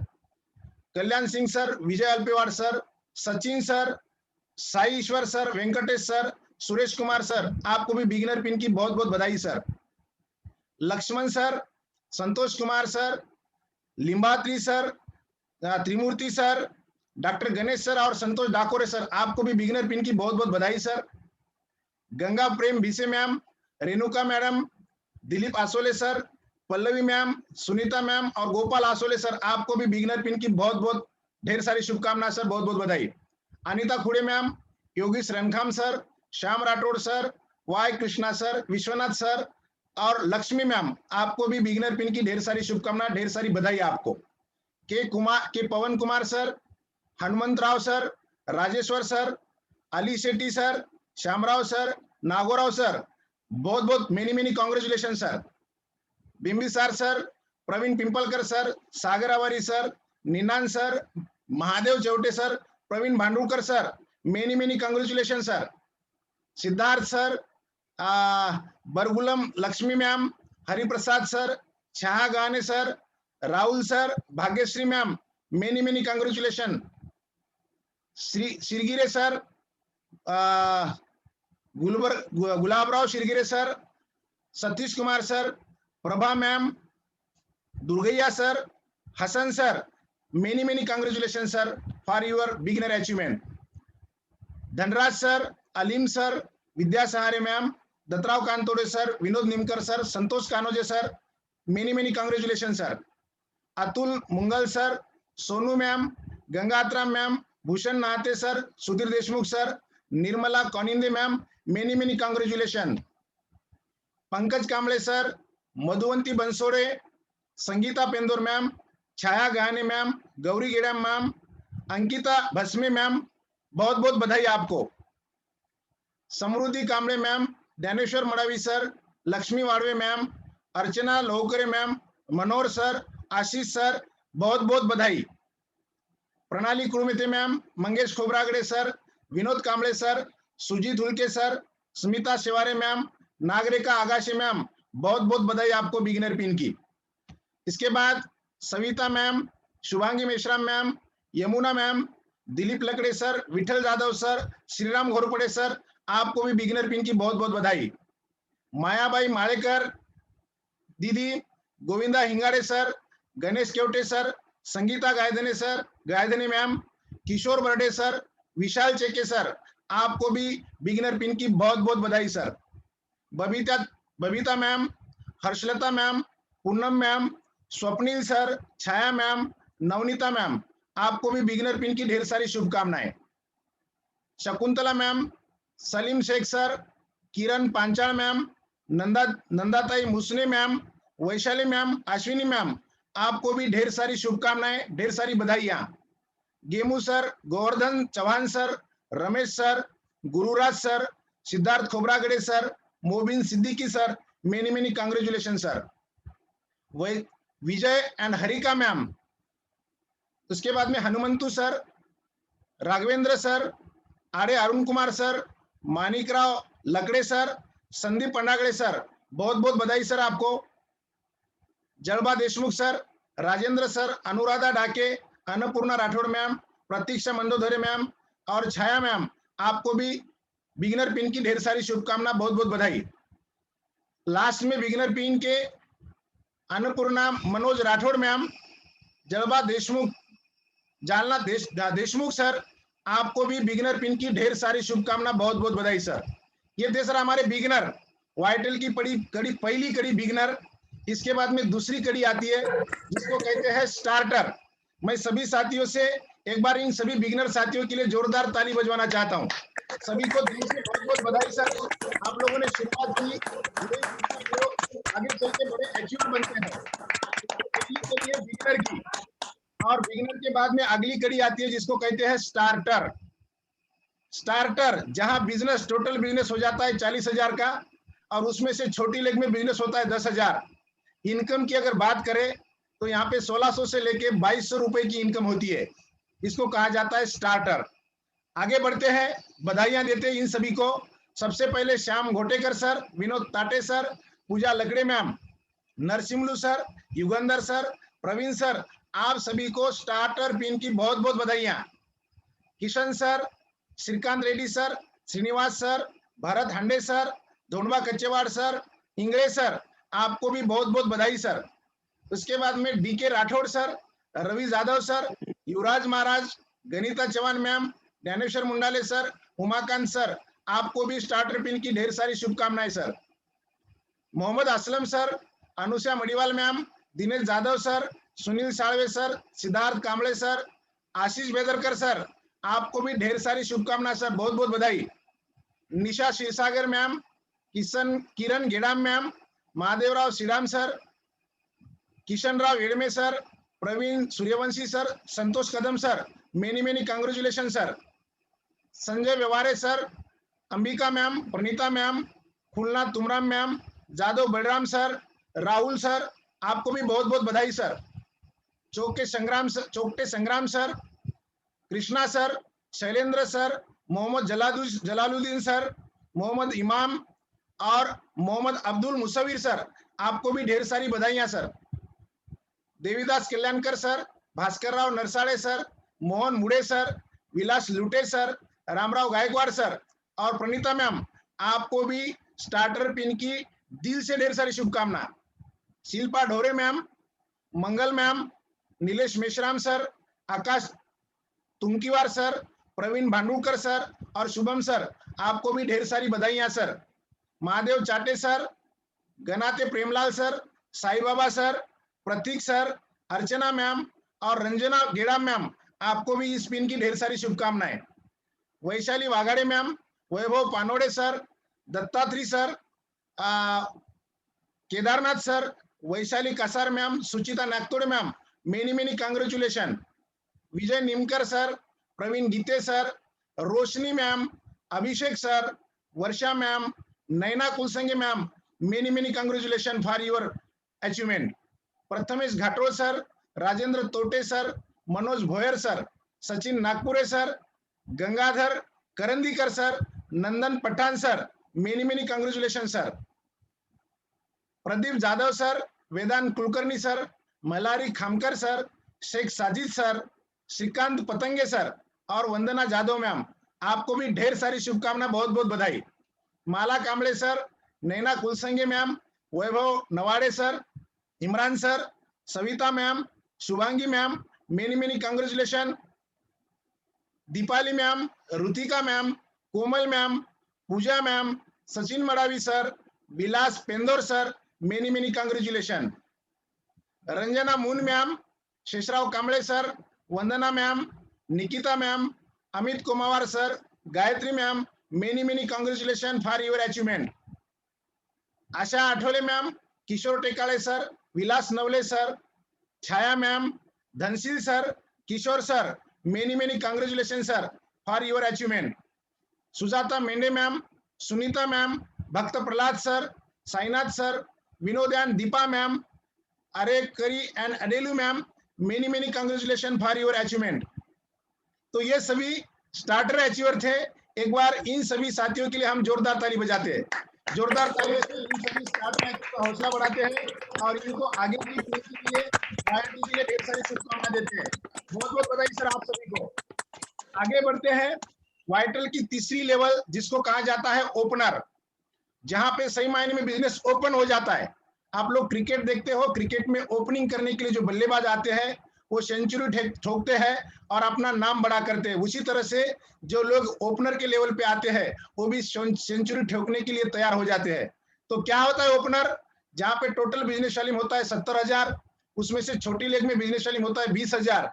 Kalyan Singh sir, Vijay Alpewad sir, Sachin sir, Sai Ishwar sir, Venkatesh sir, Suresh Kumar sir, आपको भी बिगिनर पिन की बहुत बहुत बधाई sir. Laxman sir, Santosh Kumar sir, Limbatri sir, Trimurti sir, doctor Ganesh sir और संतोष डाकोरे सर, आपको भी बिगिनर पिन की बहुत बहुत बधाई sir. Ganga Prem Bise ma'am, Renuka madam, Dilip Asole sir, Pallavi ma'am, Sunita ma'am और गोपाल आसोले सर, आपको भी बिगिनर पिन की बहुत बहुत ढेर सारी शुभकामनाएं सर, बहुत बहुत बधाई। Anita Khude ma'am, Yogesh Rankham sir, Shyam Rathod sir, Y Krishna sir, Vishwanath sir और लक्ष्मी मैम, आपको भी बिगिनर पिन की ढेर सारी शुभकामनाएं, ढेर सारी बधाई आपको। K Pawan Kumar sir, Hanumant Rao sir, Rajeshwar sir, Ali Shetty sir, Shyamrao sir, Nagorao sir, बहुत बहुत many congratulation sir. Bimbisar sir, Praveen Pimpalkar sir, Sagar Awari sir, Ninan sir, Mahadev Chaute sir, Praveen Bhandurkar sir, many congratulation sir. Siddharth sir, Bargulam Lakshmi ma'am, Hariprasad sir, Chhaya Gahane sir, Rahul sir, Bhagyashree ma'am, many congratulation. Shirgire sir, Gulabrao Shirgire sir, Satish Kumar sir, Prabha ma'am, दुर्गैया sir, Hasan sir, many congratulation sir for your beginner achievement. Dhanraj sir, Aleem sir, Vidya Sahare ma'am, Dattarao Kantode sir, Vinod Nimkar sir, Santosh Kanoje sir, many congratulation sir. Atul Mungal sir, Sonu ma'am, Gangatram ma'am, Bhushan Nate sir, Sudhir Deshmukh sir, Nirmala Kaunide ma'am, many congratulation. Pankaj Kamble sir, Madhuvanti Bansode, Sangeeta Pendor ma'am, Chhaya Gahane ma'am, Gauri Gedam ma'am, Ankita Bhasme ma'am, बहुत बहुत बधाई आपको। Samruddhi Kamble ma'am, Dnyaneshwar Madavi sir, Lakshmi Wadve ma'am, Archana Lohkare ma'am, Manohar sir, Ashish sir, बहुत बहुत बधाई। Pranali Kurumite ma'am, Mangesh Khobragade sir, Vinod Kamble sir, Sujit Hulke sir, Smita Shevare ma'am, Nagrika Agashe ma'am, बहुत बहुत बधाई आपको बिगिनर पिन की। इसके बाद Savita ma'am, Shubhangi Meshram ma'am, Yamuna ma'am, Dilip Lakde sir, Vithal Jadhav sir, Shriram Ghorpade sir, आपको भी बिगिनर पिन की बहुत बहुत बधाई। मायाबाई माळेकर दीदी, Govinda Hingade sir, Ganesh Kevte sir, Sangeeta Gaydhani ma'am, Kishor Barde sir, Vishal Cheke sir, आपको भी बिगिनर पिन की बहुत बहुत बधाई sir. Babita ma'am, Harshlata ma'am, Poonam ma'am, Swapnil sir, Chhaya ma'am, Navneeta ma'am, आपको भी बिगिनर पिन की ढेर सारी शुभकामनाएं। Shakuntala ma'am, Salim Shaikh sir, Kiran Panchal ma'am, Nandatai Musne ma'am, Vaishali ma'am, Ashwini ma'am, आपको भी ढेर सारी शुभकामनाएं, ढेर सारी बधाइयां। Gemu sir, Govardhan Chauhan sir, Ramesh sir, Gururaj sir, Siddharth Khobragade sir, Mobin Siddiqui sir, many many congratulation sir. Vijay and Harika ma'am, उसके बाद में Hanumantu sir, Raghavendra sir, Aare Arun Kumar sir, Manikrao Lakde sir, Sandeep पंडागड़े sir, बहुत बहुत बधाई सर आपको। जलबा देशमुख सर, राजेंद्र सर, अनुराधा डाके, अन्नपूर्णा राठौड़ मैम, प्रतीक्षा मंदोदरे मैम और छाया मैम, आपको भी बिगिनर पिन की ढेर सारी शुभकामना, बहुत बहुत बधाई। लास्ट में बिगिनर पिन के अन्नपूर्णा मनोज राठौड़ मैम, जलबा देशमुख, जालना देशमुख सर, आपको भी बिगिनर पिन की ढेर सारी शुभकामना, बहुत बहुत बधाई सर। ये थे सर हमारे बिगिनर वाइटल की पहली कड़ी बिगिनर। इसके बाद में दूसरी कड़ी आती है जिसको कहते हैं स्टार्टर। मैं सभी साथियों से एक बार इन सभी बिगिनर साथियों के लिए जोरदार ताली बजवाना चाहता हूं। सभी को दिल से बहुत बहुत बधाई सर। आप लोगों ने शुरुआत की, आगे चल के बड़े अचीव बनते हैं। बिगिनर की, और बिगिनर के बाद में अगली कड़ी आती है जिसको कहते हैं स्टार्टर। स्टार्टर जहां बिजनेस, टोटल बिजनेस हो जाता है 40,000 का, और उसमें से छोटी लेग में बिजनेस होता है 10,000। इनकम की अगर बात करें तो यहाँ पे 1600 से लेके 2200 रुपए की इनकम होती है। इसको कहा जाता है स्टार्टर। आगे बढ़ते हैं, बधाइयां देते हैं इन सभी को। सबसे पहले श्याम घोटेकर सर, विनोद ताटे sir, Pooja Lakde ma'am, Narsimlu sir, Yugandhar sir, Praveen sir, आप सभी को स्टार्टर पिन की बहुत बहुत बधाइयां। Kishan sir, Srikanth Reddy sir, Srinivas sir, Bharat Hande sir, Dhondwa Kachchewad sir, Ingre sir, आपको भी बहुत बहुत बधाई सर। उसके बाद में DK Rathod sir, Ravi Jadhav sir, Yuvraj Maharaj, Ganita Chauhan ma'am, Dnyaneshwar Mundale sir, Umakant sir, आपको भी स्टार्टर पिन की ढेर सारी शुभकामनाएं sir. Mohammad Aslam sir, Anusha Madiwal ma'am, Dinesh Jadhav sir, Sunil Salve sir, Siddharth Kamble sir, Ashish Bedarkar sir, आपको भी ढेर सारी शुभकामनाएं सर, बहुत बहुत बधाई। Nisha Kshirsagar ma'am, Kiran Gedam ma'am, Mahadevrao Shriram sir, Kishanrao Edme sir, Praveen Suryavanshi sir, Santosh Kadam sir, many many congratulation sir. Sanjay Vyavhare sir, Ambika ma'am, Praneeta ma'am, Khulna Tumram ma'am, Jadhav Balram sir, Rahul sir, आपको भी बहुत बहुत बधाई सर। चौकटे संग्राम sir, Krishna sir, Shailendra sir, Mohammad Jalaluddin sir, Mohammad Imam और मोहम्मद अब्दुल मुसविर सर, आपको भी ढेर सारी बधाइयां sir. Devidas Kalyankar sir, Bhaskar Rao Narsade sir, Mohan Mude sir, विलास लुटे सर, रामराव गायकवाड़ सर और प्रणीता मैम, आपको भी स्टार्टर पिन की दिल से ढेर सारी शुभकामना। शिल्पा ढोरे मैम, मंगल मैम, नीलेश मेश्राम सर, आकाश तुमकीवार सर, प्रवीण भांडुलकर सर और शुभम सर, आपको भी ढेर सारी बधाइयां सर। महादेव चाटे sir, गनाते Premlal sir, Sai Baba sir, प्रतीक सर, अर्चना मैम और रंजना गेड़ा मैम, आपको भी इस पिन की ढेर सारी शुभकामनाएं। Vaishali Waghade ma'am, Vaibhav Panode sir, Dattatri sir, Kedarnath sir, Vaishali Kasar ma'am, Suchita Nagtode ma'am, many many congratulation. Vijay Nimkar sir, Praveen Gite sir, Roshni ma'am, Abhishek sir, Varsha ma'am, Naina Kulsange ma'am, many congratulation for your achievement. Prathamesh Ghatol sir, Rajendra Tote sir, Manoj Bhoyar sir, Sachin Nagpure sir, Gangadhar Karandikar sir, Nandan Pathan sir, many congratulation sir. Pradeep Jadhav sir, Vedant Kulkarni sir, Malari Khamkar sir, Sheikh Sajid sir, Shrikant पतंगे sir और वंदना Jadhav ma'am, आपको भी ढेर सारी शुभकामनाएं, बहुत बहुत बधाई। Mala Kamble sir, Naina Kulsange ma'am, Vaibhav Nawade sir, Imran sir, Savita ma'am, Shubhangi ma'am, many congratulation. Deepali ma'am, Rutika ma'am, Komal ma'am, Pooja ma'am, Sachin Madavi sir, Vilas Pendor sir, many congratulation. Ranjana Moon ma'am, Sheshrao Kamble sir, Vandana ma'am, Nikita ma'am, Amit Kumar sir, Gayatri ma'am, many congratulation for your achievement. Asha Athawale ma'am, Kishor Tekale sir, Vilas Nawale sir, Chhaya ma'am, Dhanshil sir, Kishore sir, many congratulation sir for your achievement. Sujata Mendhe ma'am, Sunita ma'am, Bhakt Prahlad sir, Sainath sir, विनोदान Deepa ma'am, अरे करी and Adelu ma'am, many congratulation for your achievement. तो ये सभी starter achiever थे। एक बार इन सभी साथियों के लिए हम जोरदार ताली बजाते हैं। जोरदार ताली से इन सभी स्टार्टर अचीवर का हौसला बढ़ाते हैं और इनको आगे की प्रगति के लिए, प्रायोरिटी के लिए ढेर सारी शुभकामनाएं देते हैं। बहुत बहुत बधाई सर आप सभी को। आगे बढ़ते हैं। वाइटल की तीसरी लेवल जिसको कहा जाता है ओपनर, जहां पे सही मायने में बिजनेस ओपन हो जाता है। आप लोग क्रिकेट देखते हो, क्रिकेट में ओपनिंग करने के लिए जो बल्लेबाज आते हैं वो सेंचुरी ठोकते हैं और अपना नाम बड़ा करते हैं। उसी तरह से जो लोग ओपनर के लेवल पे आते हैं वो भी सेंचुरी ठोकने के लिए तैयार हो जाते हैं। तो क्या होता है ओपनर? जहां पे टोटल बिजनेस वॉल्यूम होता है 70,000, उसमें से छोटी लेग में बिजनेस वॉल्यूम होता है 20,000।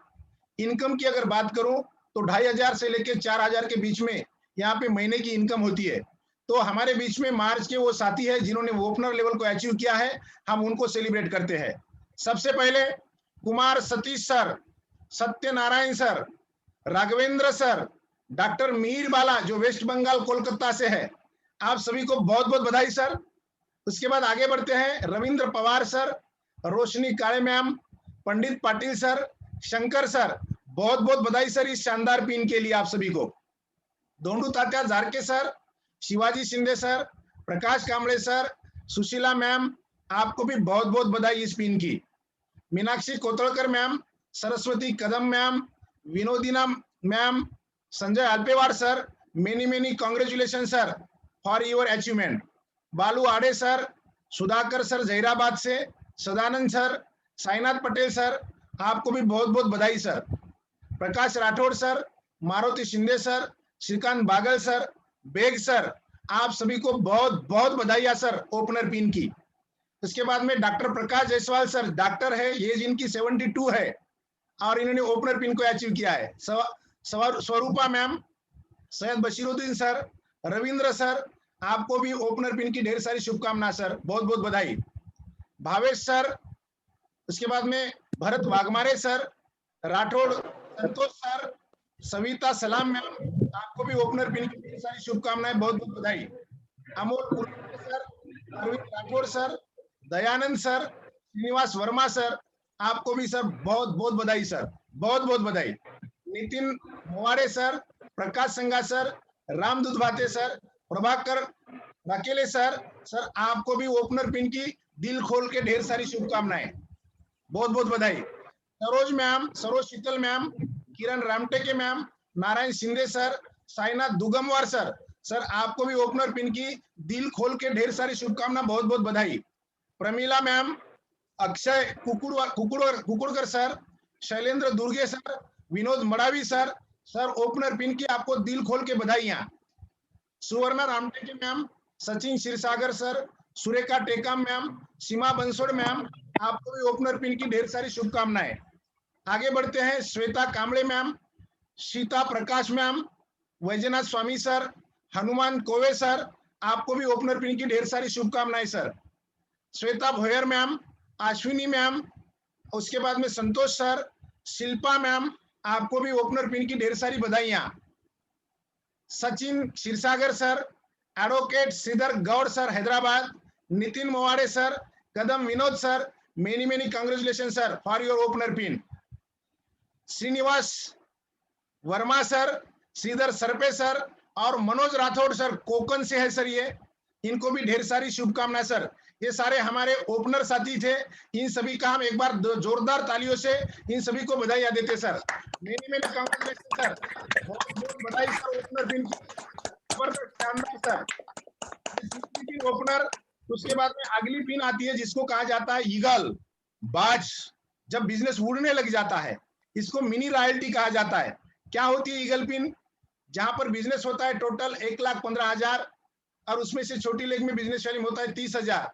इनकम की अगर बात करूं तो 2,500 से लेकर 4,000 के बीच में यहाँ पे महीने की इनकम होती है। तो हमारे बीच में मार्च के वो साथी है जिन्होंने ओपनर लेवल को अचीव किया है, हम उनको सेलिब्रेट करते हैं। सबसे पहले Kumar Satish sir, Satyanarayan sir, Raghavendra sir, doctor Mir Bala जो वेस्ट बंगाल कोलकाता से है, आप सभी को बहुत बहुत बधाई सर। उसके बाद आगे बढ़ते हैं। रविंद्र पवार सर, रोशनी काले मैम, पंडित पाटिल सर, शंकर सर, बहुत बहुत बधाई सर इस शानदार पिन के लिए आप सभी को। Dondu Tatya Jarke sir, Shivaji Shinde sir, Prakash Kamble sir, Sushila ma'am, आपको भी बहुत बहुत बधाई इस पिन की। Meenakshi Kotalkar ma'am, Saraswati Kadam ma'am, Vinodina ma'am, Sanjay Alpewar sir, many congratulation sir for your achievement. Balu Aade sir, Sudhakar sir Zaheerabad से, सदानंद सर, साईनाथ पटेल सर, आपको भी बहुत बहुत बधाई सर। Prakash Rathod sir, Maruti Shinde sir, Shrikant Bagal sir, bag sir, आप सभी को बहुत बहुत बधाई सर ओपनर पिन की। इसके बाद में doctor Prakash Jaiswal sir, doctor है, एज इनकी 72 है और इन्होंने ओपनर पिन को अचीव किया है। स्वरूपा ma'am, Syed Bashiruddin sir, Ravindra sir, आपको भी ओपनर पिन की ढेर सारी शुभकामनाएं सर, बहुत बहुत बधाई। भावेश सर, उसके बाद में भरत वाघमारे सर, राठौड़ संतोष सर, सविता सलाम मैम, आपको भी ओपनर पिन की ढेर सारी शुभकामनाएं, बहुत बहुत बधाई। Amol Kulkarni sir, Arvind Rathore sir, Dayanand sir, Shrinivas Verma sir, आपको भी सर बहुत बहुत बधाई सर, बहुत बहुत बधाई। नितिन मोवाड़े सर, प्रकाश संगा सर, रामदूत भाते सर, प्रभाकर राकेले सर, सर आपको भी ओपनर पिन की दिल खोल के ढेर सारी शुभकामनाएं, बहुत बहुत बधाई। Saroj ma'am, Saroj Sheetal ma'am, Kiran Ramteke ma'am, Narayan Shinde sir, Sainath Dugamwar sir, sir आपको भी ओपनर पिन की दिल खोल के ढेर सारी शुभकामनाएं, बहुत बहुत बधाई। Pramila ma'am, Akshay Kukudkar sir, Shailendra Durge sir, Vinod Madavi sir, sir opener pin की आपको दिल खोल के बधाइयां। Suvarna Ramteke ma'am, Sachin Kshirsagar sir, Surekha Tekam ma'am, Seema Bansod ma'am, आपको भी ओपनर पिन की ढेर सारी शुभकामनाएं। आगे बढ़ते हैं। श्वेता कांबळे मैम, सीता प्रकाश मैम, वैजनाथ स्वामी सर, हनुमान कोवे सर, आपको भी ओपनर पिन की ढेर सारी शुभकामनाएं sir. Shweta Bhoyar ma'am, Ashwini ma'am, उसके बाद में संतोष सर, शिल्पा मैम, आपको भी ओपनर पिन की ढेर सारी बधाइयां। Sachin Kshirsagar sir, advocate Shridhar Gaud sir Hyderabad, Nitin Mowade sir, Kadam Vinod sir, many congratulation sir for your opener pin. Shrinivas Verma sir, Shridhar Sarpe sir और मनोज राठौड़ सर कोकन से है सर, ये इनको भी ढेर सारी शुभकामनाएं सर। ये सारे हमारे ओपनर साथी थे, इन सभी का हम एक बार जोरदार तालियों से इन सभी को बधाई देते सर। मेनी कांग्रेचुलेशन सर, बहुत बहुत बधाई सर ओपनर पिन की, जबरदस्त शानदार सर। ओपनर, उसके बाद में अगली पिन आती है जिसको कहा जाता है ईगल, बाज। जब बिजनेस उड़ने लग जाता है इसको मिनी रॉयल्टी कहा जाता है। क्या होती है ईगल पिन? जहां पर बिजनेस होता है टोटल 1,15,000 और उसमें से छोटी लेग में बिजनेस वैल्यूम होता है 30,000।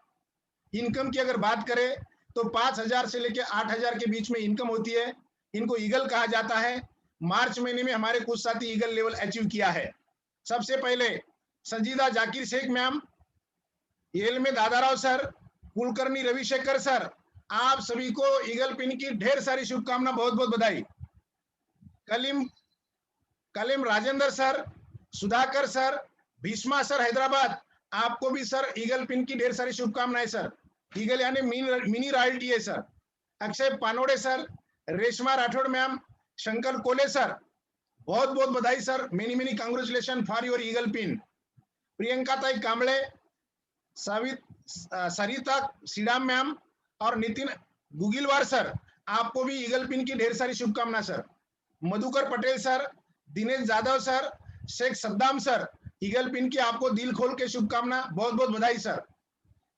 इनकम की अगर बात करें तो 5,000 से लेकर 8,000 के बीच में इनकम होती है। इनको ईगल कहा जाता है। मार्च महीने में हमारे कुछ साथी ईगल लेवल अचीव किया है। सबसे पहले संजीदा जाकिर शेख मैम, येल में दादाराव सर, कुलकर्णी रविशेखर सर, आप सभी को ईगल पिन की ढेर सारी शुभकामना, बहुत बहुत बधाई। Kalim Rajendra sir, Sudhakar sir, Bhishma sir Hyderabad, आपको भी सर ईगल पिन की ढेर सारी शुभकामनाएं सर। ईगल यानी मिनी रॉयल्टी है sir. Akshay Panode sir, Reshma Rathod ma'am, Shankar Kole sir, बहुत बहुत बधाई sir. Many congratulation for your eagle pin. Priyanka Tai Kamble, Sarita Sidam ma'am और नितिन गुगिलवार सर, आपको भी ईगल पिन की ढेर सारी शुभकामना sir. Madhukar Patel sir, Dinesh Jadhav sir, Shaikh Saddam sir, eagle pin की आपको दिल खोल के शुभकामना, बहुत बहुत बधाई sir.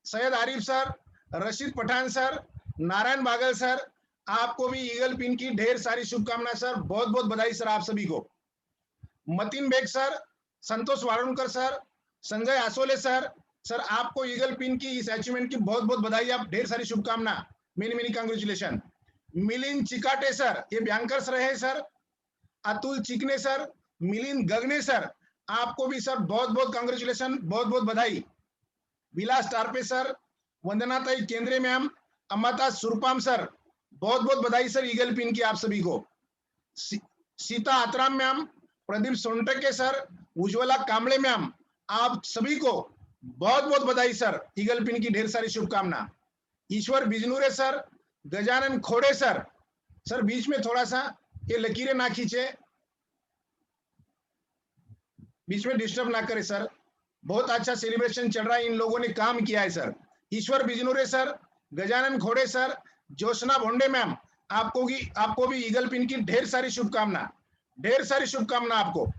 Syed Arif sir, Rashid Pathan sir, Narayan Bagal sir, आपको भी ईगल पिन की ढेर सारी शुभकामना सर, बहुत बहुत बधाई सर आप सभी को। मतिन बेग सर, संतोष वारुणकर सर, संजय आसोले सर, सर आपको ईगल पिन की इस अचीवमेंट की बहुत बहुत बधाई, आप ढेर सारी शुभकामना, many congratulation. Milind Chikate sir, ये बैंकर्स रहे सर। अतुल चिकने सर, मिलिंद गगने सर, आपको भी सर बहुत बहुत कांग्रेचुलेशन, बहुत बहुत बधाई। विलास टारपे सर, वंदनाताई केंद्रे मैम, अमता सुरपाम सर, बहुत बहुत बधाई सर ईगल पिन की आप सभी को। Sita Atram ma'am, Pradeep Sontakke sir, Ujjwala Kamble ma'am, आप सभी को बहुत बहुत बधाई सर, ईगल पिन की ढेर सारी शुभकामना। Ishwar Bijnure sir, Gajanan Khode sir, sir बीच में थोड़ा सा ये लकीरें ना खींचे, बीच में डिस्टर्ब ना करे सर। बहुत अच्छा सेलिब्रेशन चल रहा है, इन लोगों ने काम किया है sir. Ishwar Bijnure sir, Gajanan Khode sir, Joshna Bhonde ma'am, आपको भी ईगल पिन की ढेर सारी शुभकामना, ढेर सारी शुभकामना आपको।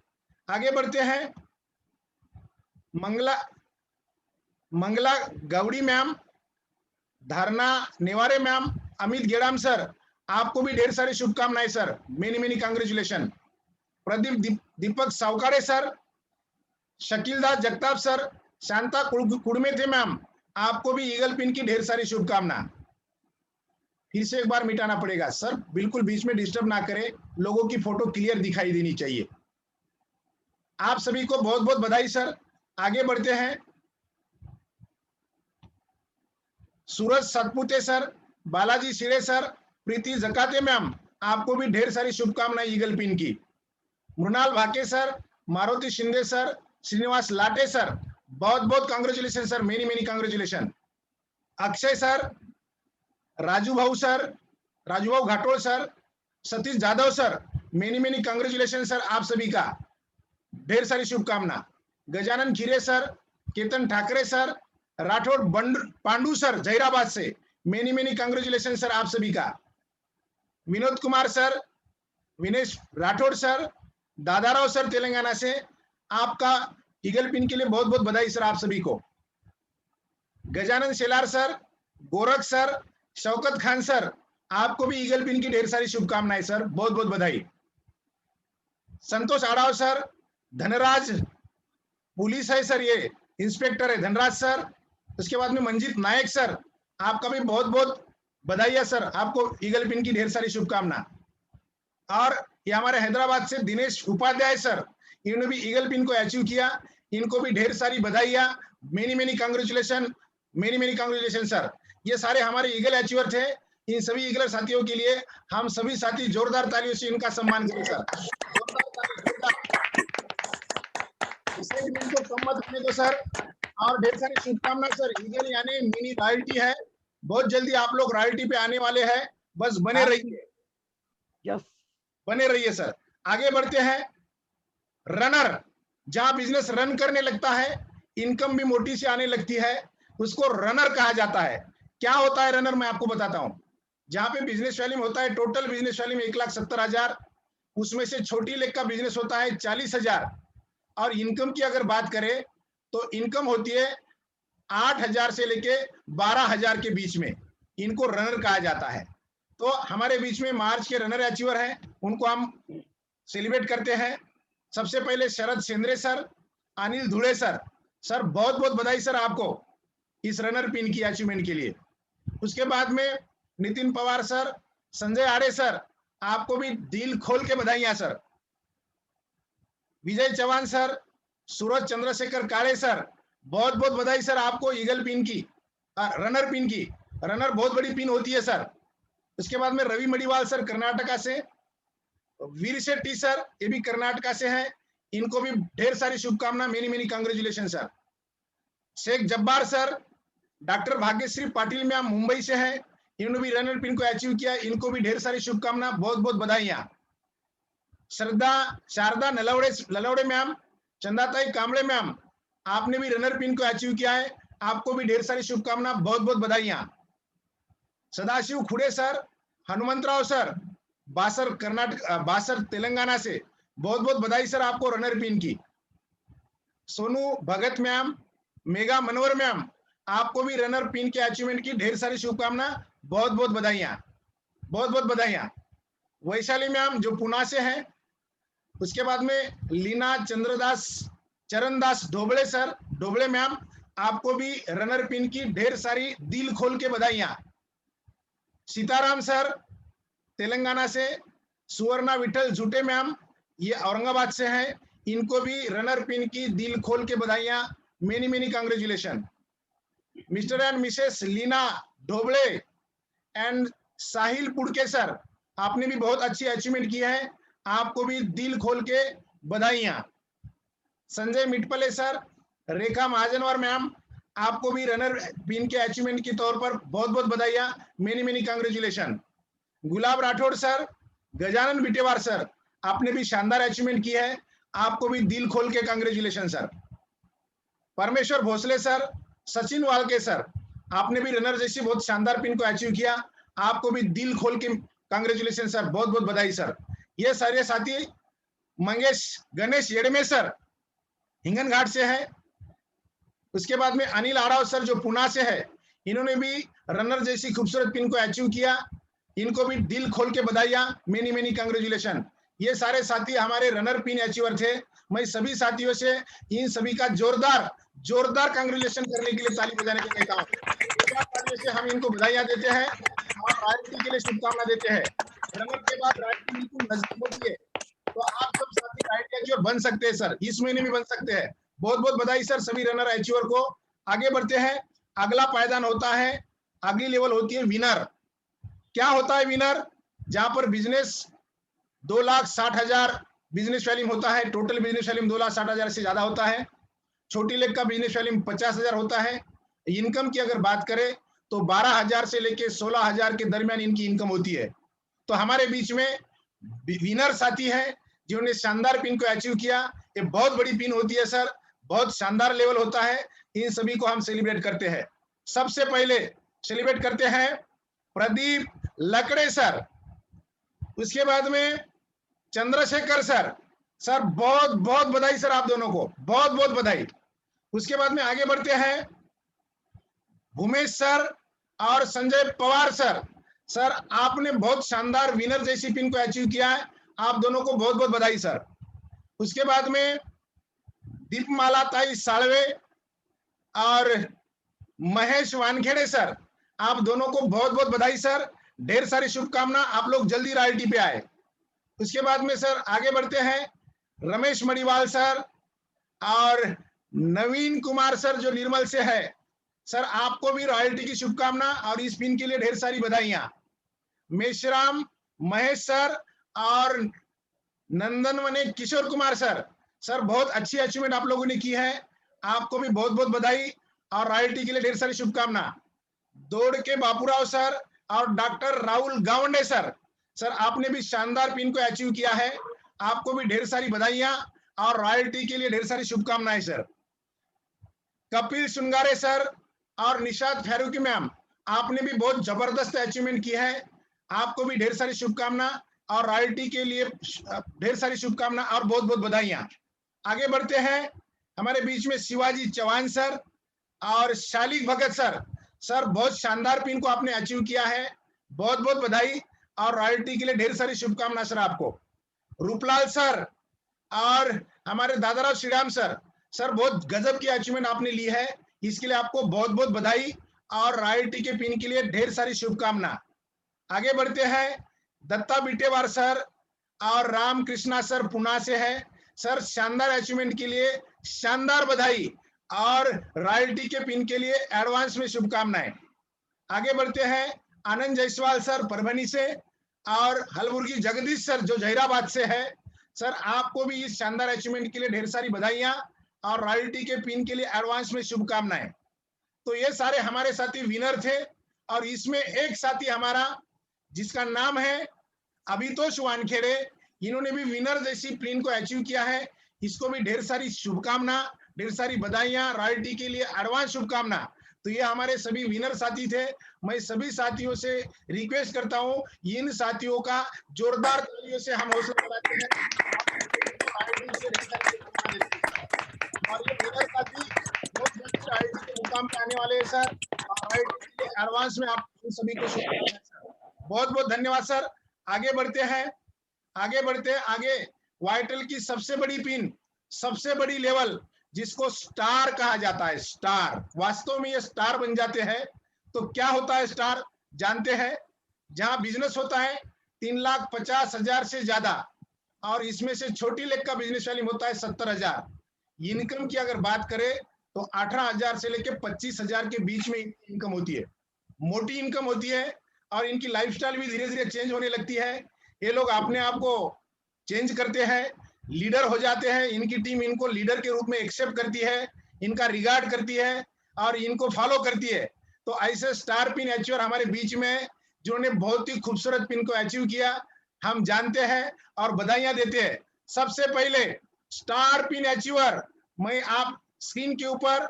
आगे बढ़ते हैं। मंगला गवड़ी मैम, धारणा नेवारे मैम, अमित गेड़ाम सर, आपको भी ढेर सारी शुभकामनाएं सर, मेनी कांग्रेचुलेशन। प्रदीप दीपक सावकारे सर, शकीलदास जगताप सर, शांता कुड़मे थे मैम, आपको भी ईगल पिन की ढेर सारी शुभकामना। फिर से एक बार मिटाना पड़ेगा सर, बिल्कुल बीच में डिस्टर्ब ना करें, लोगों की फोटो क्लियर दिखाई देनी चाहिए। आप सभी को बहुत बहुत बधाई सर। आगे बढ़ते हैं। सूरज सतपुते सर, बालाजी सिरे सर, प्रीति जकाते मैम, आपको भी ढेर सारी शुभकामनाएं ईगल पिन की। Mrinal Bhake sir, Maruti Shinde sir, Shrinivas Late sir, बहुत बहुत congratulation sir, many congratulation. Akshay sir, Raju Bhau Ghatol sir, Satish Jadhav sir, many congratulation sir, आप सभी का ढेर सारी शुभकामना। Gajanan Khire sir, Ketan Thackeray sir, Rathod Pandu sir Zaheerabad से, मेनी कांग्रेचुलेशन सर आप सभी का। Vinod Kumar sir, Vinesh Rathod sir, Dadarao sir Telangana से, आपका ईगल पिन के लिए बहुत बहुत बधाई सर आप सभी को। Gajanan Shelar sir, Gorakh sir, Shaukat Khan sir, आपको भी ईगल पिन की ढेर सारी शुभकामनाएं सर, बहुत बहुत बधाई। संतोष आड़ाव सर, धनराज पुलिस है सर, ये इंस्पेक्टर है धनराज सर। उसके बाद में मंजीत नायक सर, आपका भी बहुत बहुत बधाई है सर, आपको ईगल पिन की ढेर सारी शुभकामना। और ये हमारे हैदराबाद से दिनेश उपाध्याय सर, इन्होंने भी ईगल पिन को अचीव किया, इनको भी ढेर सारी बधाइयां, मेनी कांग्रेचुलेशन सर। ये सारे हमारे ईगल अचीवर थे। इन सभी ईगलर साथियों के लिए हम सभी साथी जोरदार तालियों से इनका सम्मान करें सर। एक्साइटमेंट को कम मत होने दो सर, और ढेर सारी शुभकामनाएं सर। ईगल यानी मिनी रॉयल्टी है, बहुत जल्दी आप लोग रॉयल्टी पे आने वाले हैं, बस बने रहिए, यस बने रहिए सर। आगे बढ़ते हैं। रनर, जहां बिजनेस रन करने लगता है, इनकम भी मोटी सी आने लगती है, उसको रनर कहा जाता है। क्या होता है रनर, मैं आपको बताता हूं। जहां पे बिजनेस वैल्यूम होता है, टोटल बिजनेस वैल्यूम 1,70,000, उसमें से छोटी लेग का बिजनेस होता है 40,000, और इनकम की अगर बात करें तो इनकम होती है 8,000 से लेके 12,000 के बीच में, इनको रनर कहा जाता है। तो हमारे बीच में मार्च के रनर अचीवर हैं, उनको हम सेलिब्रेट करते हैं। सबसे पहले शरद सेंद्रे सर, अनिल धुले सर, सर बहुत बहुत बधाई सर आपको इस रनर पिन की अचीवमेंट के लिए। उसके बाद में नितिन पवार सर, संजय आड़े सर, आपको भी दिल खोल के बधाइयां सर। विजय चौहान सर, सूरज चंद्रशेखर काले सर, बहुत बहुत बधाई सर आपको ईगल पिन की, रनर पिन की। रनर बहुत बड़ी पिन होती है सर। उसके बाद में रवि मडिवाल सर कर्नाटका से, वीर शेट्टी सर, ये भी कर्नाटका से हैं, इनको भी ढेर सारी शुभकामना, many many congratulation sir. Shaikh Jabbar sir, doctor Bhagyashree Patil ma'am Mumbai से हैं, इन्होंने भी रनर पिन को अचीव किया, इनको भी ढेर सारी शुभकामना, बहुत बहुत बधाइयां। शारदा नलवड़े मैम, चंदाताई कामड़े मैम, आपने भी रनर पिन को अचीव किया है, आपको भी ढेर सारी शुभकामना, बहुत बहुत बधाइयां। सदाशिव खुड़े सर, हनुमंतराव सर, बासर तेलंगाना से, बहुत बहुत बधाई सर आपको रनर पिन की। सोनू भगत मैम, मेगा मनोहर मैम, आपको भी रनर पिन के अचीवमेंट की ढेर सारी शुभकामना, बहुत बहुत बधाइयां, बहुत बहुत बधाइयां। वैशाली मैम जो पुणे से हैं। उसके बाद में लीना चरणदास ढोबले सर, ढोबले मैम, आपको भी रनर पिन की ढेर सारी दिल खोल के बधाइयां। सीताराम सर तेलंगाना से, सुवर्णा विठल जुटे मैम, ये औरंगाबाद से हैं, इनको भी रनर पिन की दिल खोल के बधाइयां, many many congratulation. Mr and Mrs Leena Dhoble and Sahil Pudke sir, आपने भी बहुत अच्छी अचीवमेंट की है, आपको भी दिल खोल के बधाइयां। संजय मिटपले सर, रेखा महाजनवर मैम, आपको भी रनर पिन के अचीवमेंट के तौर पर बहुत बहुत बधाइयां, मेनी मेनी कांग्रेचुलेशन। गुलाब राठौड़ सर, गजानन बिटेवार सर, आपने भी शानदार अचीवमेंट की है, आपको भी दिल खोल के कांग्रेचुलेशन सर। परमेश्वर भोसले सर, सचिन वालके सर, आपने भी रनर जैसी बहुत शानदार पिन को अचीव किया, आपको भी दिल खोल के कांग्रेचुलेशन सर, बहुत बहुत बधाई सर। ये सारे साथी गणेश येड़मे सर हिंगन घाट से है। उसके बाद में अनिल आड़ाव सर जो पुणे से है, इन्होंने भी रनर जैसी खूबसूरत पिन को अचीव किया, इनको भी दिल खोल के बधाइयां, मेनी मेनी कांग्रेचुलेशन। ये सारे साथी हमारे रनर पिन अचीवर थे। मैं सभी साथियों से इन सभी का जोरदार कांग्रेचुलेशन करने के लिए ताली बजाने के कहता हूँ। तालियों से हम इनको बधाइयां देते हैं और रॉयल्टी के लिए शुभकामना देते हैं। रनर के बाद रॉयल्टी बिल्कुल नजदीक होती है, तो आप सब साथी रॉयल्टी अचीवर बन सकते हैं सर, इस महीने में बन सकते हैं। बहुत बहुत बधाई सर सभी रनर अचीवर को। आगे बढ़ते हैं। अगला पायदान होता है, अगली लेवल होती है विनर। क्या होता है विनर? जहां पर बिजनेस 2,60,000 बिजनेस वैल्यूम होता है, टोटल बिजनेस वैल्यूम 2,60,000 से ज्यादा होता है। छोटी लेग का बिजनेस वैल्यूम 50,000 होता है। इनकम की अगर बात करें तो 12,000 से लेके 16,000 के दरमियान इनकी इनकम होती है। तो हमारे बीच में विनर साथी है जिन्होंने शानदार पिन को अचीव किया। ये बहुत बड़ी पिन होती है सर, बहुत शानदार लेवल होता है। इन सभी को हम सेलिब्रेट करते हैं। सबसे पहले सेलिब्रेट करते हैं प्रदीप लकड़े सर, उसके बाद में चंद्रशेखर सर। सर बहुत बहुत बधाई सर, आप दोनों को बहुत बहुत बधाई। उसके बाद में आगे बढ़ते हैं भूमेश सर और संजय पवार सर। सर आपने बहुत शानदार विनर जैसी पिन को अचीव किया है, आप दोनों को बहुत बहुत बधाई सर। उसके बाद में दीपमाला ताई साळवे और महेश वानखेड़े सर, आप दोनों को बहुत बहुत बधाई सर, ढेर सारी शुभकामना, आप लोग जल्दी रॉयल्टी पे आए। उसके बाद में सर आगे बढ़ते हैं रमेश मणिवाल सर और नवीन कुमार सर जो निर्मल से है। सर आपको भी रॉयल्टी की शुभकामना और इस पिन के लिए ढेर सारी बधाइयां। मेश्राम महेश सर और नंदनवने किशोर कुमार सर, सर बहुत अच्छी अचीवमेंट आप लोगों ने की है, आपको भी बहुत बहुत बधाई और रॉयल्टी के लिए ढेर सारी शुभकामना। दौड़ के बापूराव सर और doctor Rahul Gawande sir, sir आपने भी शानदार पिन को अचीव किया है, आपको भी ढेर सारी बधाइयां और रॉयल्टी के लिए ढेर सारी शुभकामनाएं सर। कपिल सुनगारे सर और निशाद फारूकी मैम, आपने भी बहुत जबरदस्त अचीवमेंट की है, आपको भी ढेर सारी शुभकामना और रॉयल्टी के लिए ढेर सारी शुभकामना और बहुत बहुत बधाइयां। आगे बढ़ते हैं, हमारे बीच में शिवाजी चौहान सर और शालिक भगत सर, सर बहुत शानदार पिन को आपने अचीव किया है, बहुत बहुत बधाई और रॉयल्टी के लिए ढेर सारी शुभकामना सर आपको। रूपलाल सर और हमारे दादाराव श्रीराम सर, सर बहुत गजब की अचीवमेंट आपने ली है, इसके लिए आपको बहुत बहुत बधाई और रॉयल्टी के पिन के लिए ढेर सारी शुभकामना। आगे बढ़ते हैं, दत्ता बिटेवार सर और राम कृष्णा सर पुणे से है, सर शानदार अचीवमेंट के लिए शानदार बधाई और रॉयल्टी के पिन के लिए एडवांस में शुभकामनाएं। आगे बढ़ते हैं, आनंद जायसवाल सर परभनी से और हलबुर्गी जगदीश सर जो जहीराबाद से है, सर आपको भी इस शानदार अचीवमेंट के लिए ढेर सारी बधाइयां और रॉयल्टी के पिन के लिए एडवांस में शुभकामनाएं। तो ये सारे हमारे साथी विनर थे और इसमें एक साथी हमारा जिसका नाम है अभितोष वानखेड़े, इन्होंने भी विनर जैसी पिन को अचीव किया है, इसको भी ढेर सारी शुभकामना, ढेर सारी बधाइयां, रॉयल्टी के लिए एडवांस शुभकामना। तो ये हमारे सभी विनर साथी थे। मैं सभी साथियों से रिक्वेस्ट करता हूं, इन साथियों का जोरदार तालियों से हम हौसला बढ़ाते हैं और ये विनर साथी बहुत जल्द रॉयल्टी के मुकाम पे आने वाले हैं सर और रॉयल्टी के लिए एडवांस में आप सभी को शुभकामनाएं सर। बहुत बहुत धन्यवाद सर। आगे बढ़ते हैं, आगे वाइटल की सबसे बड़ी पिन, सबसे बड़ी लेवल जिसको स्टार कहा जाता है, स्टार, वास्तव में ये स्टार बन जाते हैं। तो क्या होता है स्टार जानते हैं? जहां बिजनेस होता है 3,50,000 से ज्यादा और इसमें से छोटी लेग का बिजनेस वैल्यूम होता है 70,000। इनकम की अगर बात करें तो 18,000 से लेकर 25,000 के बीच में इनकम होती है, मोटी इनकम होती है और इनकी लाइफस्टाइल भी धीरे धीरे चेंज होने लगती है। ये लोग अपने आप को चेंज करते हैं, लीडर हो जाते हैं, इनकी टीम इनको लीडर के रूप में एक्सेप्ट करती है, इनका रिगार्ड करती है और इनको फॉलो करती है। तो ऐसे स्टार पिन अचीवर हमारे बीच में जिन्होंने बहुत ही खूबसूरत पिन को अचीव किया, हम जानते हैं और बधाइयां देते हैं। सबसे पहले स्टार पिन अचीवर मैं आप स्क्रीन के ऊपर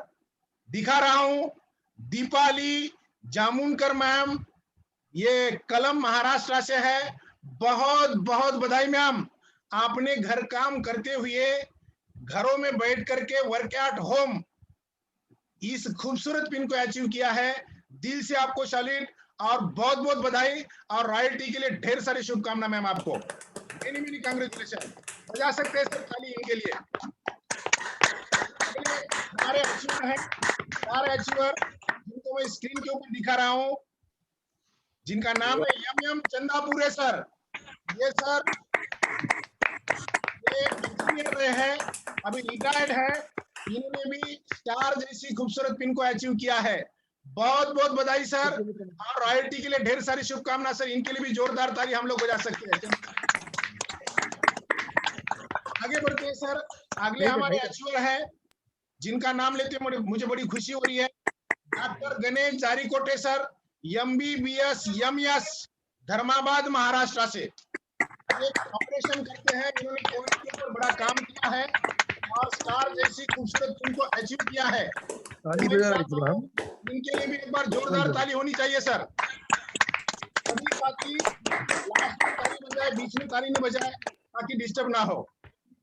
दिखा रहा हूं, दीपाली जामुनकर मैम, ये कलम महाराष्ट्र से है। बहुत बहुत बधाई मैम, आपने घर काम करते हुए घरों में बैठ करके वर्क एट होम इस खूबसूरत पिन को अचीव किया है। दिल से आपको सैल्यूट और बहुत बहुत बधाई और रॉयल्टी के लिए ढेर सारी शुभकामना मैम आपको। Many many congratulation. बजा सकते हैं सर ताली इनके लिए। हमारे अचीवर हैं, सारे अचीवर जिनको मैं स्क्रीन के ऊपर दिखा रहा हूं, जिनका नाम है यम चंदापुरे सर। ये सर ये इंजीनियर रहे हैं, अभी रिटायर्ड है, इन्होंने भी स्टार जैसी खूबसूरत पिन को अचीव किया है। बहुत बहुत बधाई सर और रॉयल्टी के लिए ढेर सारी शुभकामना सर। इनके लिए भी जोरदार ताली हम लोग बजा सकते हैं। आगे बढ़ते हैं सर, अगले हमारे अचीवर है जिनका नाम लेते हैं मुझे बड़ी खुशी हो रही है, doctor Ganesh Jarikote sir, MBBS MS Dharmabad Maharashtra से। एक ऑपरेशन करते हैं, इन्होंने कोविड के ऊपर बड़ा काम किया है और स्टार जैसी खूबसूरत फिल्म को अचीव किया है। इनके लिए भी एक बार जोरदार ताली होनी चाहिए सर। सभी साथी लास्ट में ताली बजाए, बीच में ताली नहीं बजाए ताकि डिस्टर्ब ना हो।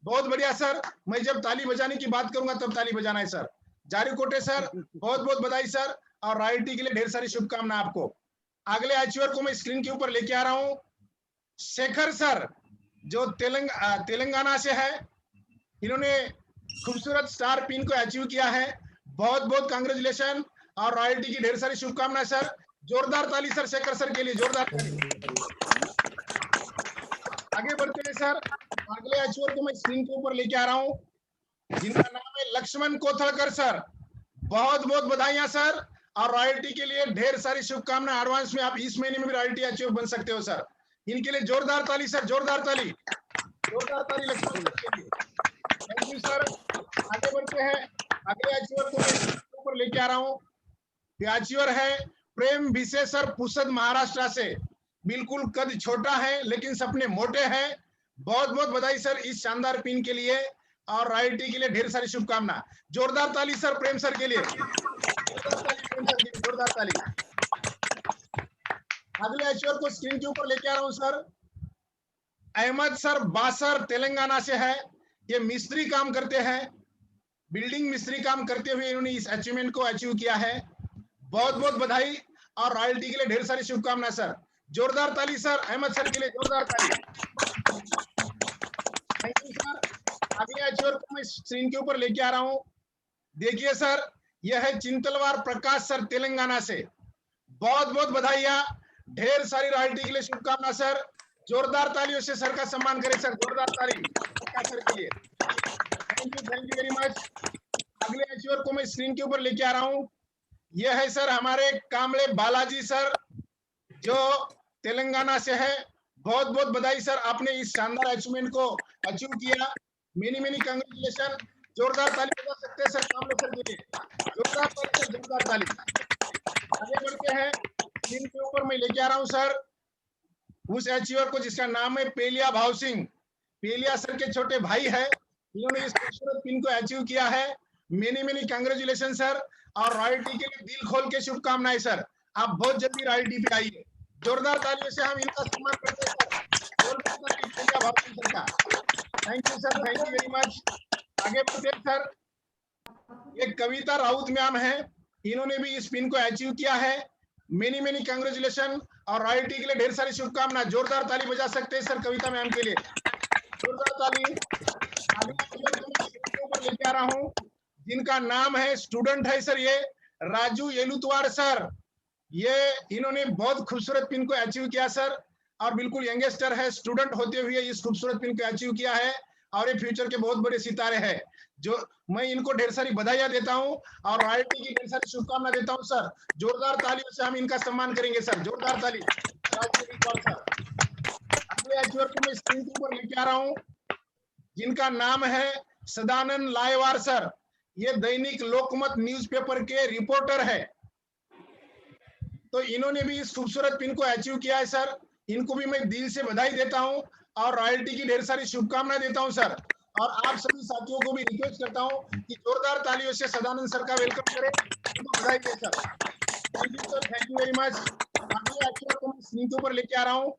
बहुत बढ़िया सर, मैं जब ताली बजाने की बात करूंगा तब ताली बजाना है सर। जारीकोटे सर बहुत बहुत बधाई सर और रॉयल्टी के लिए ढेर सारी शुभकामना आपको। अगले अचीवर को मैं स्क्रीन के ऊपर लेके आ रहा हूं, शेखर सर जो तेलंगाना से है, इन्होंने खूबसूरत स्टार पिन को अचीव किया है। बहुत बहुत कांग्रेचुलेशन और रॉयल्टी की ढेर सारी शुभकामनाएं सर। जोरदार ताली सर शेखर सर के लिए, जोरदार ताली। आगे बढ़ते हैं सर, अगले अचीवर को मैं स्क्रीन के ऊपर लेके आ रहा हूं, जिनका नाम है लक्ष्मण कोथलकर सर। बहुत बहुत बधाइयां सर और रॉयल्टी के लिए ढेर सारी शुभकामनाएं एडवांस में। आप इस महीने में भी रॉयल्टी अचीवर बन सकते हो सर। इनके लिए जोरदार ताली सर, जोरदार ताली, जोरदार ताली लक्ष्मण सर के लिए। Thank you sir. आगे बढ़ते हैं, अगले अचीवर को मैं ऊपर लेके आ रहा हूँ। ये अचीवर है प्रेम विशेषर पुसद महाराष्ट्र से। बिल्कुल कद छोटा है लेकिन सपने मोटे हैं। बहुत बहुत बधाई सर इस शानदार पिन के लिए और रॉयल्टी के लिए ढेर सारी शुभकामना। जोरदार ताली सर प्रेम सर के लिए, जोरदार ताली प्रेम सर के लिए, जोरदार ताली। अगले अचीवर को स्क्रीन के ऊपर लेके आ रहा हूँ सर। अहमद सर बासर तेलंगाना से है। ये मिस्त्री काम करते हैं, बिल्डिंग मिस्त्री काम करते हुए इन्होंने इस अचीवमेंट को अचीव किया है। बहुत बहुत बधाई और रॉयल्टी के लिए ढेर सारी शुभकामनाएं सर। जोरदार ताली सर अहमद सर के लिए, जोरदार ताली। Thank you sir. अगले अचीवर को मैं स्क्रीन के ऊपर लेके आ रहा हूँ। देखिए सर, यह है चिंतलवार प्रकाश सर तेलंगाना से। बहुत बहुत बधाइयां, ढेर सारी रॉयल्टी के लिए शुभकामना सर। जोरदार तालियों से सर का सम्मान करें सर, जोरदार ताली प्रकाश सर के लिए। Thank you very much. अगले अचीवर को मैं स्क्रीन के ऊपर लेके आ रहा हूँ। यह है सर हमारे कामले बालाजी सर जो तेलंगाना से है। बहुत बहुत बधाई सर, आपने इस शानदार अचीवमेंट को अचीव किया। Many many congratulation. जोरदार ताली बजा सकते हैं सर कामले सर के लिए, जोरदार ताली सर, जोरदार ताली। आगे बढ़ते हैं, स्क्रीन के ऊपर मैं लेके आ रहा हूँ सर उस अचीवर को जिसका नाम है पेलिया भाव सिंह। पेलिया सर के छोटे भाई है, इन्होंने इस खूबसूरत पिन को अचीव किया है। मेनी मेनी कांग्रेचुलेशन सर और रॉयल्टी के लिए दिल खोल के शुभकामनाएं सर। आप बहुत जल्दी रॉयल्टी पे आइए। जोरदार तालियों से हम इनका सम्मान करते हैं सर। जोरदार ताली पेलिया भाव सिंह सर का। Thank you sir, thank you very much. आगे बढ़ते हैं सर, एक कविता राउत मैम है, इन्होंने भी इस पिन को अचीव किया है। मेनी मेनी कांग्रेचुलेशन और रॉयल्टी के लिए ढेर सारी शुभकामना। जोरदार ताली बजा सकते हैं सर कविता मैम के लिए, जोरदार ताली। ऊपर लेके आ रहा हूँ जिनका नाम है, स्टूडेंट है सर ये राजू येलुतवार सर। ये इन्होंने बहुत खूबसूरत पिन को अचीव किया सर और बिल्कुल यंगस्टर है, स्टूडेंट होते हुए इस खूबसूरत पिन को अचीव किया है और ये फ्यूचर के बहुत बड़े सितारे हैं। जो मैं इनको ढेर सारी बधाइयां देता हूं और रॉयल्टी की ढेर सारी शुभकामना देता हूं सर। जोरदार तालियों से हम इनका सम्मान करेंगे सर, जोरदार ताली। अगले अचीवर को मैं स्क्रीन के ऊपर लेके आ रहा हूं जिनका नाम है सदानंद लायवार सर। ये दैनिक लोकमत न्यूज़पेपर के रिपोर्टर है, तो इन्होंने भी इस खूबसूरत पिन को अचीव किया है सर। इनको भी मैं दिल से बधाई देता हूं और रॉयल्टी की ढेर सारी शुभकामनाएं देता हूं सर। और आप सभी साथियों को भी रिक्वेस्ट करता हूं कि जोरदार तालियों से सदानंद सर का वेलकम करें, उनको बधाई दें sir. Thank you sir, thank you very much. अगले अचीवर को मैं स्क्रीन के ऊपर लेके आ रहा हूं।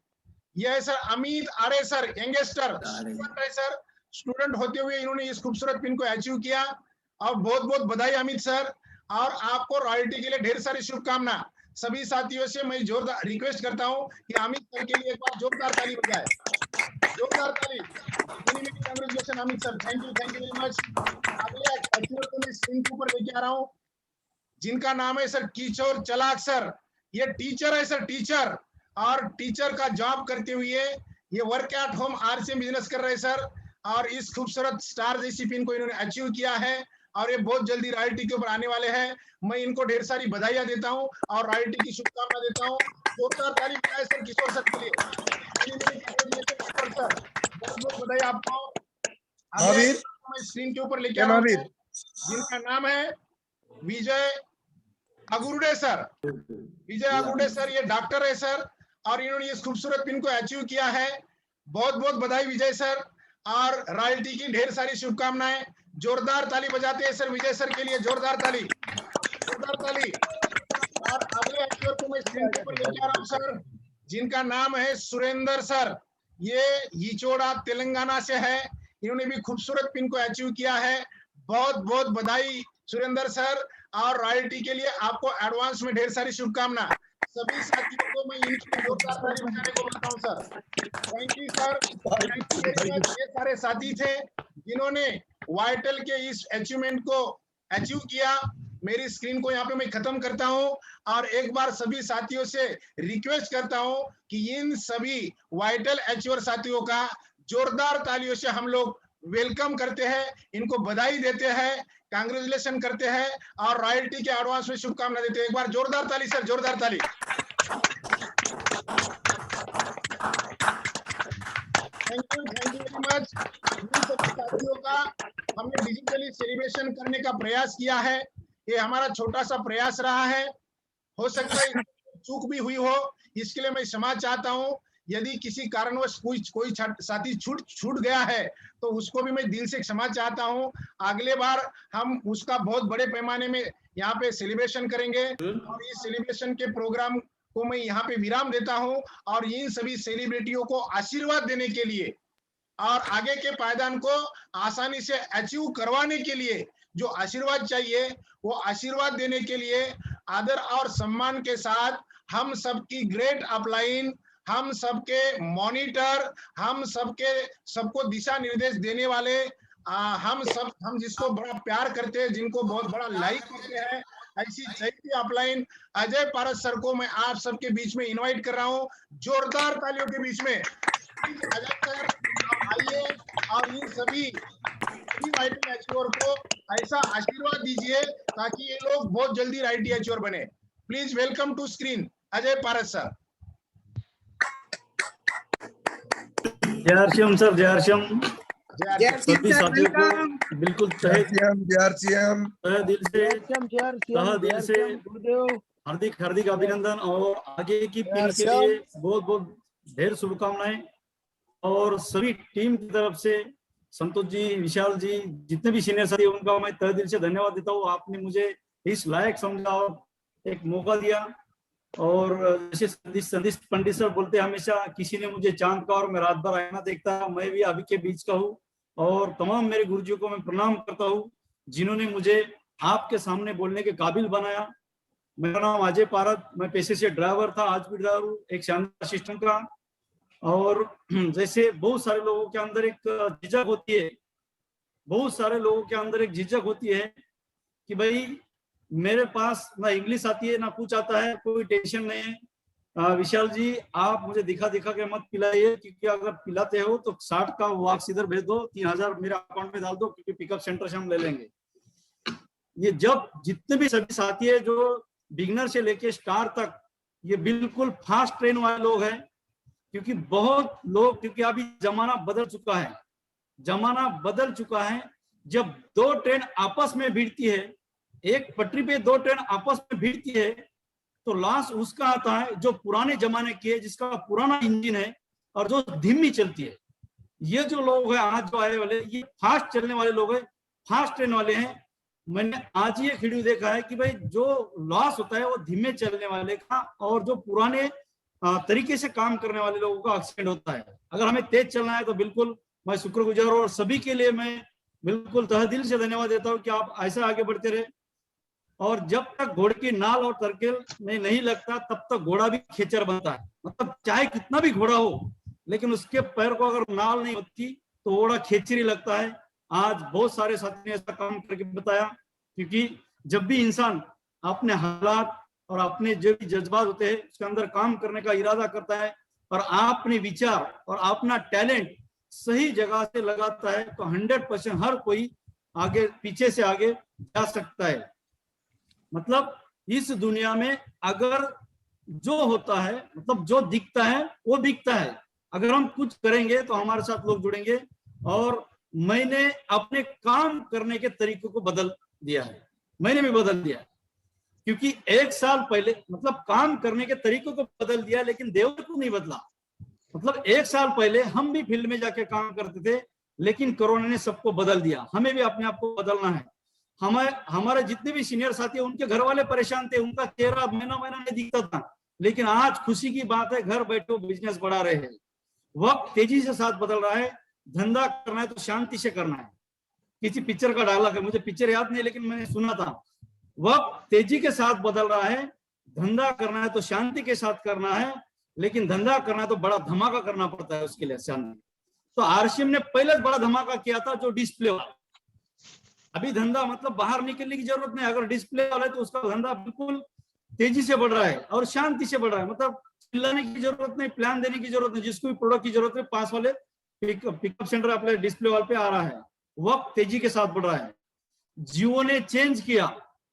यह है सर अमित आड़े सर, यंगस्टर स्टूडेंट है सर। स्टूडेंट होते हुए इन्होंने इस खूबसूरत पिन को अचीव किया और बहुत बहुत बधाई अमित सर। और आपको रॉयल्टी के लिए ढेर सारी शुभकामना। सभी साथियों से मैं जोरदार रिक्वेस्ट करता हूं कि अमित सर के लिए एक बार जोरदार ताली बजाएं, जोरदार ताली। Congratulation Amit sir, thank you very much. अगले अचीवर को मैं स्क्रीन के ऊपर लेके आ रहा हूं जिनका नाम है सर किशोर चलाक सर। ये टीचर है सर, टीचर, और टीचर का जॉब करते हुए ये work at home RCM business कर रहे हैं सर। और इस खूबसूरत स्टार जैसी पिन को इन्होंने अचीव किया है और ये बहुत जल्दी रॉयल्टी के ऊपर आने वाले हैं। मैं इनको ढेर सारी बधाइयां देता हूं और रॉयल्टी की शुभकामना देता हूं। जोरदार ताली बजाएं सर किशोर सर के लिए, सर बहुत बहुत बधाई आपको। मैं स्क्रीन के ऊपर लेके आ रहा हूं जिनका नाम है विजय अगुर्डे सर। विजय अगुर्डे सर ये डॉक्टर है सर और इन्होंने इस खूबसूरत पिन को अचीव किया है। बहुत बहुत बधाई विजय सर और रॉयल्टी की ढेर सारी शुभकामनाएं। जोरदार ताली बजाते हैं सर विजय सर के लिए, जोरदार ताली, जोरदार ताली। और अगले अचीवर को मैं स्क्रीन के ऊपर लेके आ रहा हूं सर जिनका नाम है सुरेंद्र सर। ये यिचोड़ा तेलंगाना से है, इन्होंने भी खूबसूरत पिन को अचीव किया है। बहुत बहुत बधाई सुरेंद्र सर और रॉयल्टी के लिए आपको एडवांस में ढेर सारी शुभकामना। सभी साथियों को मैं इनकी जोरदार ताली बजाने को बोलता हूं sir. Thank you sir, thank you very much. ये सारे साथी थे जिन्होंने वाइटल के इस अचीवमेंट को अचीव किया। मेरी स्क्रीन को यहाँ पे मैं खत्म करता हूं और एक बार सभी साथियों से रिक्वेस्ट करता हूं कि इन सभी वाइटल अचीवर साथियों का जोरदार तालियों से हम लोग वेलकम करते हैं, इनको बधाई देते हैं, कांग्रेचुलेशन करते हैं और रॉयल्टी के एडवांस में शुभकामना देते हैं। एक बार जोरदार ताली सर, जोरदार ताली। Thank you very much. इन सभी साथियों का हमने डिजिटली सेलिब्रेशन करने का प्रयास किया है। ये हमारा छोटा सा प्रयास रहा है, हो सकता है चूक भी हुई हो, इसके लिए मैं क्षमा चाहता हूं। यदि किसी कारणवश कोई साथी छूट गया है तो उसको भी मैं दिल से क्षमा चाहता हूं। अगले बार हम उसका बहुत बड़े पैमाने में यहाँ पे सेलिब्रेशन करेंगे और इस सेलिब्रेशन के प्रोग्राम को मैं यहाँ पे विराम देता हूं और इन सभी सेलिब्रिटियों को आशीर्वाद देने के लिए और आगे के पायदान को आसानी से अचीव करवाने के लिए जो आशीर्वाद चाहिए वो आशीर्वाद देने के लिए आदर और सम्मान के साथ हम सबकी ग्रेट अपलाइन, हम सबके मॉनिटर, हम सबको दिशा निर्देश देने वाले, हम जिसको बड़ा प्यार करते हैं, जिनको बहुत बड़ा लाइक करते हैं, ऐसी चैती अपलाइन अजय पारस सर को मैं आप सबके बीच में इनवाइट कर रहा हूं। जोरदार तालियों के बीच में अजय सर आप आइए और इन सभी राइटिंग अचीवर को ऐसा आशीर्वाद दीजिए ताकि ये लोग बहुत जल्दी राइटिंग अचीवर बने। Please welcome to screen Ajay Paras sir. Jay Harsham sir, Jay हर्षम। सभी साथियों को बिल्कुल तहे दिल से हार्दिक हार्दिक अभिनंदन और आगे की पीढ़ी के लिए बहुत बहुत ढेर शुभकामनाएं। और सभी टीम की तरफ से संतोष जी, विशाल जी, जितने भी सीनियर साथी उनका मैं तहे दिल से धन्यवाद देता हूँ। आपने मुझे इस लायक समझा और एक मौका दिया। और जैसे संदीप पंडित सर बोलते हमेशा, किसी ने मुझे चांद का और मैं रात भर आईना देखता, मैं भी अभी के बीच का हूँ। और तमाम मेरे गुरुजियों को मैं प्रणाम करता हूँ जिन्होंने मुझे आपके सामने बोलने के काबिल बनाया। मेरा नाम अजय पारस, मैं पेशे से ड्राइवर था, आज भी ड्राइवर हूँ, एक शानदार सिस्टम का। और जैसे बहुत सारे लोगों के अंदर एक झिझक होती है, बहुत सारे लोगों के अंदर एक झिझक होती है कि भाई मेरे पास ना इंग्लिश आती है ना कुछ आता है, कोई टेंशन नहीं है। विशाल जी, आप मुझे दिखा के मत पिलाइए, क्योंकि अगर पिलाते हो तो 60 का वाक्स इधर भेज दो, 3000 मेरे अकाउंट में डाल दो, क्योंकि पिकअप सेंटर से हम ले लेंगे। ये जब जितने भी सभी साथी है जो बिगनर से लेके स्टार तक, ये बिल्कुल फास्ट ट्रेन वाले लोग हैं। क्योंकि बहुत लोग, क्योंकि अभी जमाना बदल चुका है, जमाना बदल चुका है। जब दो ट्रेन आपस में भिड़ती है, एक पटरी पे दो ट्रेन आपस में भिड़ती है, तो लास्ट उसका आता है जो पुराने जमाने की है, जिसका पुराना इंजन है और जो धीमी चलती है। ये जो लोग हैं आज जो आए वाले, ये फास्ट चलने वाले लोग हैं, फास्ट ट्रेन वाले हैं। मैंने आज ही एक वीडियो देखा है कि भाई जो लॉस होता है वो धीमे चलने वाले का और जो पुराने तरीके से काम करने वाले लोगों का एक्सीडेंट होता है। अगर हमें तेज चलना है तो बिल्कुल मैं शुक्रगुजार हूं और सभी के लिए मैं बिल्कुल तहे दिल से धन्यवाद देता हूं कि आप ऐसा आगे बढ़ते रहे। और जब तक घोड़े की नाल और तरकेल में नहीं लगता तब तक घोड़ा भी खेचर बनता है। मतलब चाहे कितना भी घोड़ा हो, लेकिन उसके पैर को अगर नाल नहीं होती तो घोड़ा खेचरी लगता है। आज बहुत सारे साथी ने ऐसा काम करके बताया, क्योंकि जब भी इंसान अपने हालात और अपने जो भी जज्बात होते हैं उसके अंदर काम करने का इरादा करता है और अपने विचार और अपना टैलेंट सही जगह से लगाता है, तो 100% हर कोई आगे पीछे से आगे जा सकता है। मतलब इस दुनिया में अगर जो होता है, मतलब जो दिखता है वो बिकता है। अगर हम कुछ करेंगे तो हमारे साथ लोग जुड़ेंगे। और मैंने अपने काम करने के तरीकों को बदल दिया है, मैंने भी बदल दिया, क्योंकि 1 साल पहले मतलब काम करने के तरीकों को बदल दिया, लेकिन देवर को नहीं बदला। मतलब 1 साल पहले हम भी फील्ड में जाके काम करते थे, लेकिन कोरोना ने सबको बदल दिया। हमें भी अपने आप को बदलना है। हमारे जितने भी सीनियर साथी हैं उनके घर वाले परेशान थे, उनका चेहरा महीना नहीं दिखता था, लेकिन आज खुशी की बात है, घर बैठे बिजनेस बढ़ा रहे हैं। वक्त तेजी से साथ बदल रहा है। धंधा करना है तो शांति से करना है। किसी पिक्चर का डायलॉग है, मुझे पिक्चर याद नहीं, लेकिन मैंने सुना था। वक्त तेजी के साथ बदल रहा है, धंधा करना है तो शांति के साथ करना है, लेकिन धंधा करना है तो बड़ा धमाका करना पड़ता है उसके लिए शांति। तो आरसीएम ने पहले बड़ा धमाका किया था, जो डिस्प्ले वाला। अभी धंधा मतलब बाहर निकलने की जरूरत नहीं, अगर डिस्प्ले वाला है तो उसका धंधा बिल्कुल तेजी से बढ़ रहा है और शांति से बढ़ रहा है। मतलब चिल्लाने की जरूरत नहीं, प्लान देने की जरूरत नहीं, जिसको भी प्रोडक्ट की जरूरत है पास वाले पिकअप सेंटर अपने डिस्प्ले वाले पे आ रहा है। वक्त तेजी के साथ बढ़ रहा है। जियो ने चेंज किया,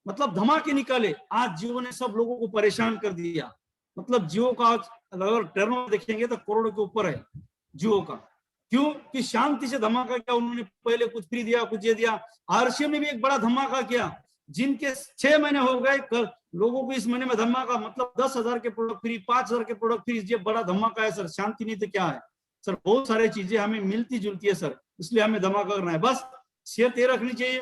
मतलब धमाके निकाले। आज जियो ने सब लोगों को परेशान कर दिया। मतलब जियो का आज अगर टर्नओवर देखेंगे तो करोड़ों के ऊपर है जियो का। क्यों कि शांति से धमाका किया उन्होंने, पहले कुछ फ्री दिया, कुछ ये दिया। आरसीएम ने भी एक बड़ा धमाका किया, जिनके 6 महीने हो गए, लोगों को इस महीने में धमाका, मतलब 10,000 के प्रोडक्ट फ्री, 5,000 के प्रोडक्ट फ्री, ये बड़ा धमाका है सर। शांति नहीं तो क्या है सर, बहुत सारी चीजें हमें मिलती जुलती है सर, इसलिए हमें धमाका करना है। बस शेयर रखनी चाहिए,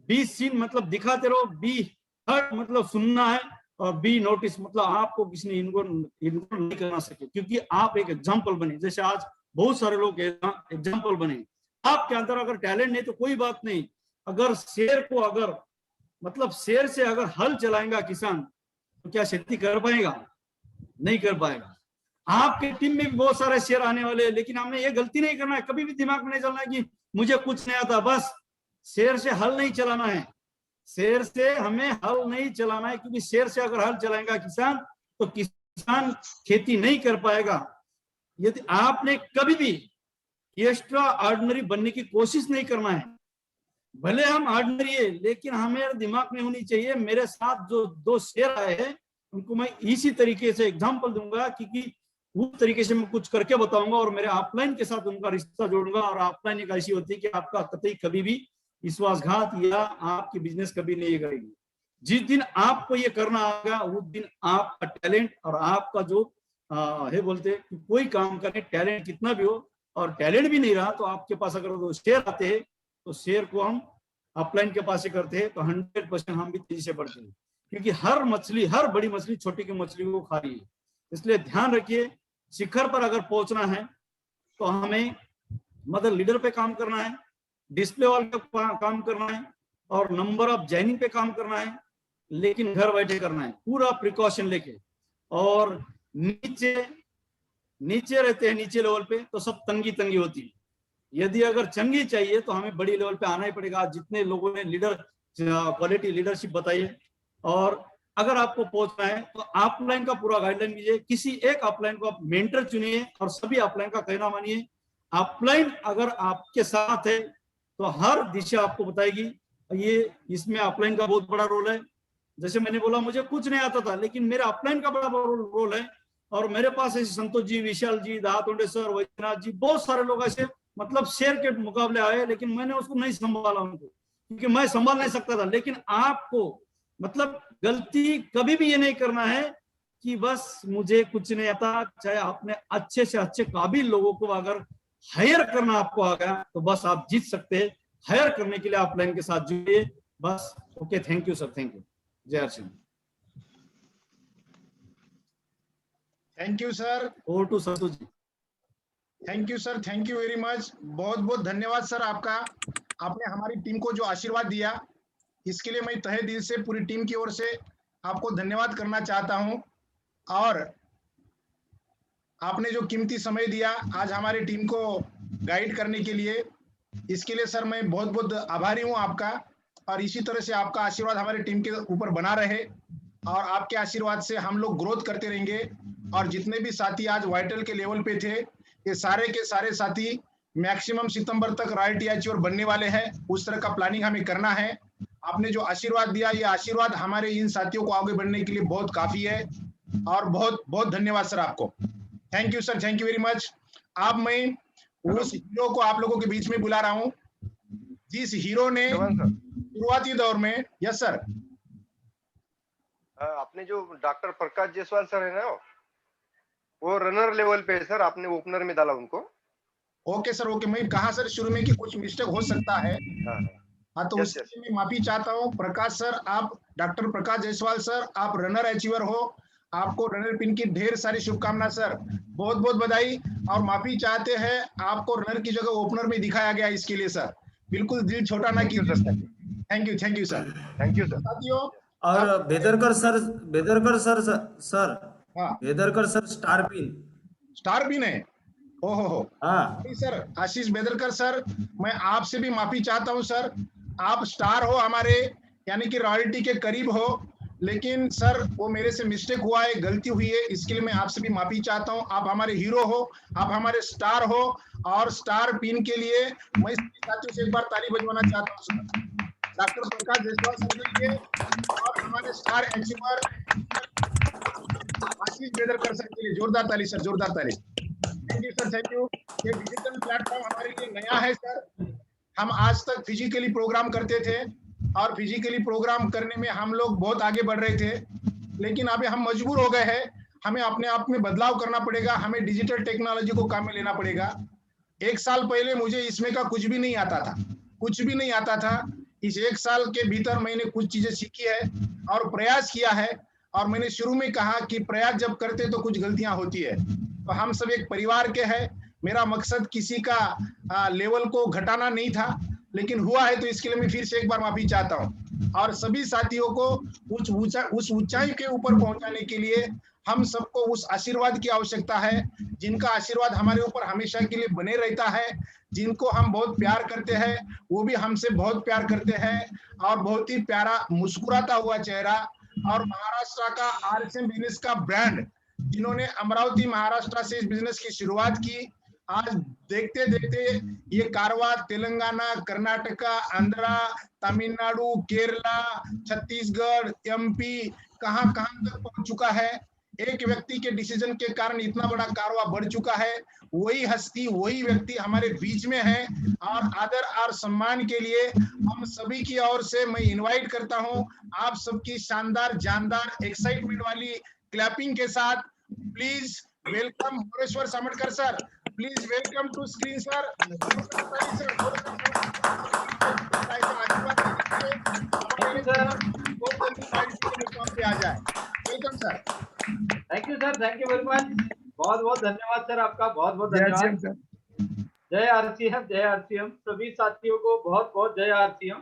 बी सीन मतलब दिखाते रहो, बी हर्ट मतलब सुनना है, और बी नोटिस मतलब आपको किसी ने इनको नहीं करना सके, क्योंकि आप एक एग्जाम्पल बने। जैसे आज बहुत सारे लोग एग्जाम्पल बने, आपके अंदर अगर टैलेंट नहीं तो कोई बात नहीं, अगर शेर को अगर मतलब शेर से अगर हल चलाएगा किसान, तो क्या खेती कर पाएगा? नहीं कर पाएगा। आपके टीम में भी बहुत सारे शेर आने वाले हैं, लेकिन हमने ये गलती नहीं करना है, कभी भी दिमाग में नहीं चलना है कि मुझे कुछ नहीं आता। बस शेर से हल नहीं चलाना है, शेर से हमें हल नहीं चलाना है, क्योंकि शेर से अगर हल चलाएगा किसान, तो किसान खेती नहीं कर पाएगा। यदि आपने कभी भी एक्स्ट्रा ऑर्डिनरी बनने की कोशिश नहीं करना है, भले हम ऑर्डिनरी है, लेकिन हमें दिमाग में होनी चाहिए, मेरे साथ जो 2 शेर आए हैं उनको मैं इसी तरीके से एग्जाम्पल दूंगा, क्योंकि उस तरीके से मैं कुछ करके बताऊंगा और मेरे ऑफलाइन के साथ उनका रिश्ता जोड़ूंगा। और ऑफलाइन एक ऐसी होती है कि आपका कतई कभी भी विश्वासघात या आपकी बिजनेस कभी नहीं करेगी। जिस दिन आपको ये करना आएगा, उस दिन आपका टैलेंट और आपका जो है बोलते हैं कि कोई काम करने टैलेंट कितना भी हो, और टैलेंट भी नहीं रहा तो आपके पास अगर वो शेयर आते हैं, तो शेयर को हम अपलाइन के पास से करते हैं, तो 100% हम भी तेजी से बढ़ते हैं, क्योंकि हर मछली, हर बड़ी मछली छोटी की मछली को खा रही है। इसलिए ध्यान रखिए, शिखर पर अगर पहुंचना है तो हमें मदर लीडर पे काम करना है, डिस्प्ले वॉल पे काम करना है, और नंबर ऑफ ज्वाइनिंग पे काम करना है, लेकिन घर बैठे करना है, पूरा प्रिकॉशन लेके। और नीचे रहते हैं, नीचे लेवल पे तो सब तंगी होती है। यदि अगर चंगी चाहिए तो हमें बड़ी लेवल पे आना ही पड़ेगा। जितने लोगों ने लीडर क्वालिटी लीडरशिप बताई है, और अगर आपको पहुंचना है तो ऑफलाइन का पूरा गाइडलाइन लीजिए, किसी एक ऑफलाइन को आप मेंटर चुनिए और सभी ऑफलाइन का कहना मानिए। ऑफलाइन अगर आपके साथ है तो हर दिशा आपको बताएगी। ये इसमें ऑफलाइन का बहुत बड़ा रोल है। जैसे मैंने बोला, मुझे कुछ नहीं आता था, लेकिन मेरे ऑफलाइन का बड़ा रोल है। और मेरे पास ऐसे संतोष जी, विशाल जी, दातोंडे सर, वैद्यनाथ जी, बहुत सारे लोग ऐसे मतलब शेयर के मुकाबले आए, लेकिन मैंने उसको नहीं संभाला उनको, क्योंकि मैं संभाल नहीं सकता था। लेकिन आपको मतलब गलती कभी भी ये नहीं करना है कि बस मुझे कुछ नहीं आता। चाहे आपने अच्छे से अच्छे काबिल लोगों को अगर हायर करना आपको आ गया, तो बस आप जीत सकते हैं। हायर करने के लिए ऑफलाइन के साथ जुड़िए। बस okay, thank you sir, thank you. जय Har Singh. Thank you sir. Over to Santosh ji. Thank you sir, thank you very much. बहुत बहुत धन्यवाद सर आपका। आपने हमारी टीम को जो आशीर्वाद दिया, इसके लिए मैं तहे दिल से पूरी टीम की ओर से आपको धन्यवाद करना चाहता हूं। और आपने जो कीमती समय दिया आज हमारी टीम को गाइड करने के लिए, इसके लिए सर मैं बहुत बहुत आभारी हूं आपका। और इसी तरह से आपका आशीर्वाद हमारी टीम के ऊपर बना रहे, और आपके आशीर्वाद से हम लोग ग्रोथ करते रहेंगे। और जितने भी साथी आज वाइटल के लेवल पे थे, ये सारे के सारे साथी मैक्सिमम सितंबर तक रॉयल्टी अचीवर बनने वाले हैं। उस तरह का प्लानिंग हमें करना है। आपने जो आशीर्वाद दिया, ये आशीर्वाद हमारे इन साथियों को आगे बढ़ने के लिए बहुत काफी है। और बहुत बहुत धन्यवाद सर आपको। Thank you sir, thank you very much. अब मैं उस हीरो को आप लोगों के बीच में बुला रहा हूं, जिस हीरो ने शुरुआती दौर में, यस सर, आपने जो डॉक्टर प्रकाश जायसवाल सर है ना, वो रनर लेवल पे है सर, आपने ओपनर में डाला उनको। Okay sir, okay. मैं कहा सर शुरू में कि कुछ मिस्टेक हो सकता है, हाँ, तो उसके लिए मैं माफी चाहता हूँ। प्रकाश सर, आप डॉक्टर प्रकाश जायसवाल सर, आप रनर अचीवर हो। आपको रनर पिन की ढेर सारी शुभकामनाएं सर, बहुत बहुत बधाई। और माफी चाहते हैं, आपको रनर की जगह ओपनर में दिखाया गया, इसके लिए सर बिल्कुल दिल छोटा ना कीजिए sir. Thank you sir, thank you sir. साथियों, और बेदरकर सर हाँ, बेदरकर सर स्टार पिन है। ओहो, हाँ सर आशीष बेदरकर सर, मैं आपसे भी माफी चाहता हूं सर। आप स्टार हो हमारे, यानी कि रॉयल्टी के करीब हो, लेकिन सर वो मेरे से मिस्टेक हुआ है, गलती हुई है, इसके लिए मैं आपसे भी माफी चाहता हूं। आप हमारे हीरो हो, आप हमारे स्टार हो। और स्टार पिन के लिए मैं साथियों से एक बार ताली बजवाना चाहता हूं sir, doctor Prakash Jaiswal sir के लिए, और हमारे स्टार अचीवर आशीष बेदरकर सर के लिए। जोरदार ताली सर, जोरदार ताली। Thank you sir, thank you. ये डिजिटल प्लेटफॉर्म हमारे लिए नया है सर। हम आज तक फिजिकली प्रोग्राम करते थे और फिजिकली प्रोग्राम करने में हम लोग बहुत आगे बढ़ रहे थे, लेकिन अभी हम मजबूर हो गए हैं। हमें अपने आप में बदलाव करना पड़ेगा, हमें डिजिटल टेक्नोलॉजी को काम में लेना पड़ेगा। 1 साल पहले मुझे इसमें का कुछ भी नहीं आता था, कुछ भी नहीं आता था। इस 1 साल के भीतर मैंने कुछ चीजें सीखी है और प्रयास किया है। और मैंने शुरू में कहा कि प्रयास जब करते तो कुछ गलतियां होती है। तो हम सब एक परिवार के हैं। मेरा मकसद किसी का लेवल को घटाना नहीं था, लेकिन हुआ है तो इसके लिए मैं फिर से एक बार माफी चाहता हूँ। और सभी साथियों को उस ऊंचाई के ऊपर पहुंचाने के लिए हम सबको उस आशीर्वाद की आवश्यकता है, जिनका आशीर्वाद हमारे ऊपर हमेशा के लिए बने रहता है। जिनको हम बहुत प्यार करते हैं, वो भी हमसे बहुत प्यार करते हैं। और बहुत ही प्यारा मुस्कुराता हुआ चेहरा और महाराष्ट्र का आरएसएम बिजनेस का ब्रांड, जिन्होंने अमरावती महाराष्ट्र से इस बिजनेस की शुरुआत की। आज देखते देखते ये कारवार, तेलंगाना, कर्नाटका, आंध्रा, तमिलनाडु, केरला, छत्तीसगढ़, एमपी, कहां कहां तक पहुंच चुका है। एक व्यक्ति के डिसीजन के कारण इतना बड़ा कारवा बढ़ चुका है। वही हस्ती, वही व्यक्ति हमारे बीच में है। और आदर और सम्मान के लिए हम सभी की ओर से मैं इनवाइट करता हूं आप सबकी शानदार, जानदार, एक्साइटमेंट वाली क्लैपिंग के साथ। Please welcome Moreshwar Samatkar sir. Please welcome to screen sir. पे आ जाए। Welcome sir. Thank you sir, thank you very much. बहुत बहुत धन्यवाद सर, आपका बहुत बहुत जय धन्यवाद। RCM sir. जय आरसीएम, जय आरसीएम। सभी साथियों को बहुत बहुत जय आरसीएम।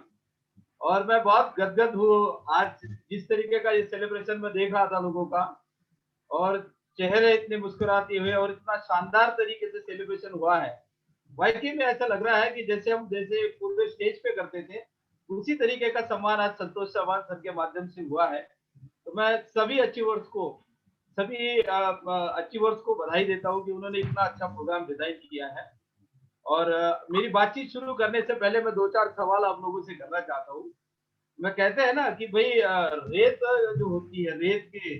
और मैं बहुत गदगद हूँ आज जिस तरीके का ये सेलिब्रेशन में देख रहा था लोगों का, और चेहरे इतने मुस्कुराते हुए और इतना शानदार तरीके से सेलिब्रेशन हुआ है। वाकई में ऐसा लग रहा है कि जैसे हम जैसे पूरे स्टेज पे करते थे उसी तरीके का सम्मान आज संतोष चौहान सर के माध्यम से हुआ है। तो मैं सभी अचीवर्स को, सभी अचीवर्स को बधाई देता हूँ कि उन्होंने इतना अच्छा प्रोग्राम डिजाइन किया है। और मेरी बातचीत शुरू करने से पहले मैं 2-4 सवाल आप लोगों से करना चाहता हूँ। मैं कहते हैं ना कि भाई रेत जो होती है, रेत के,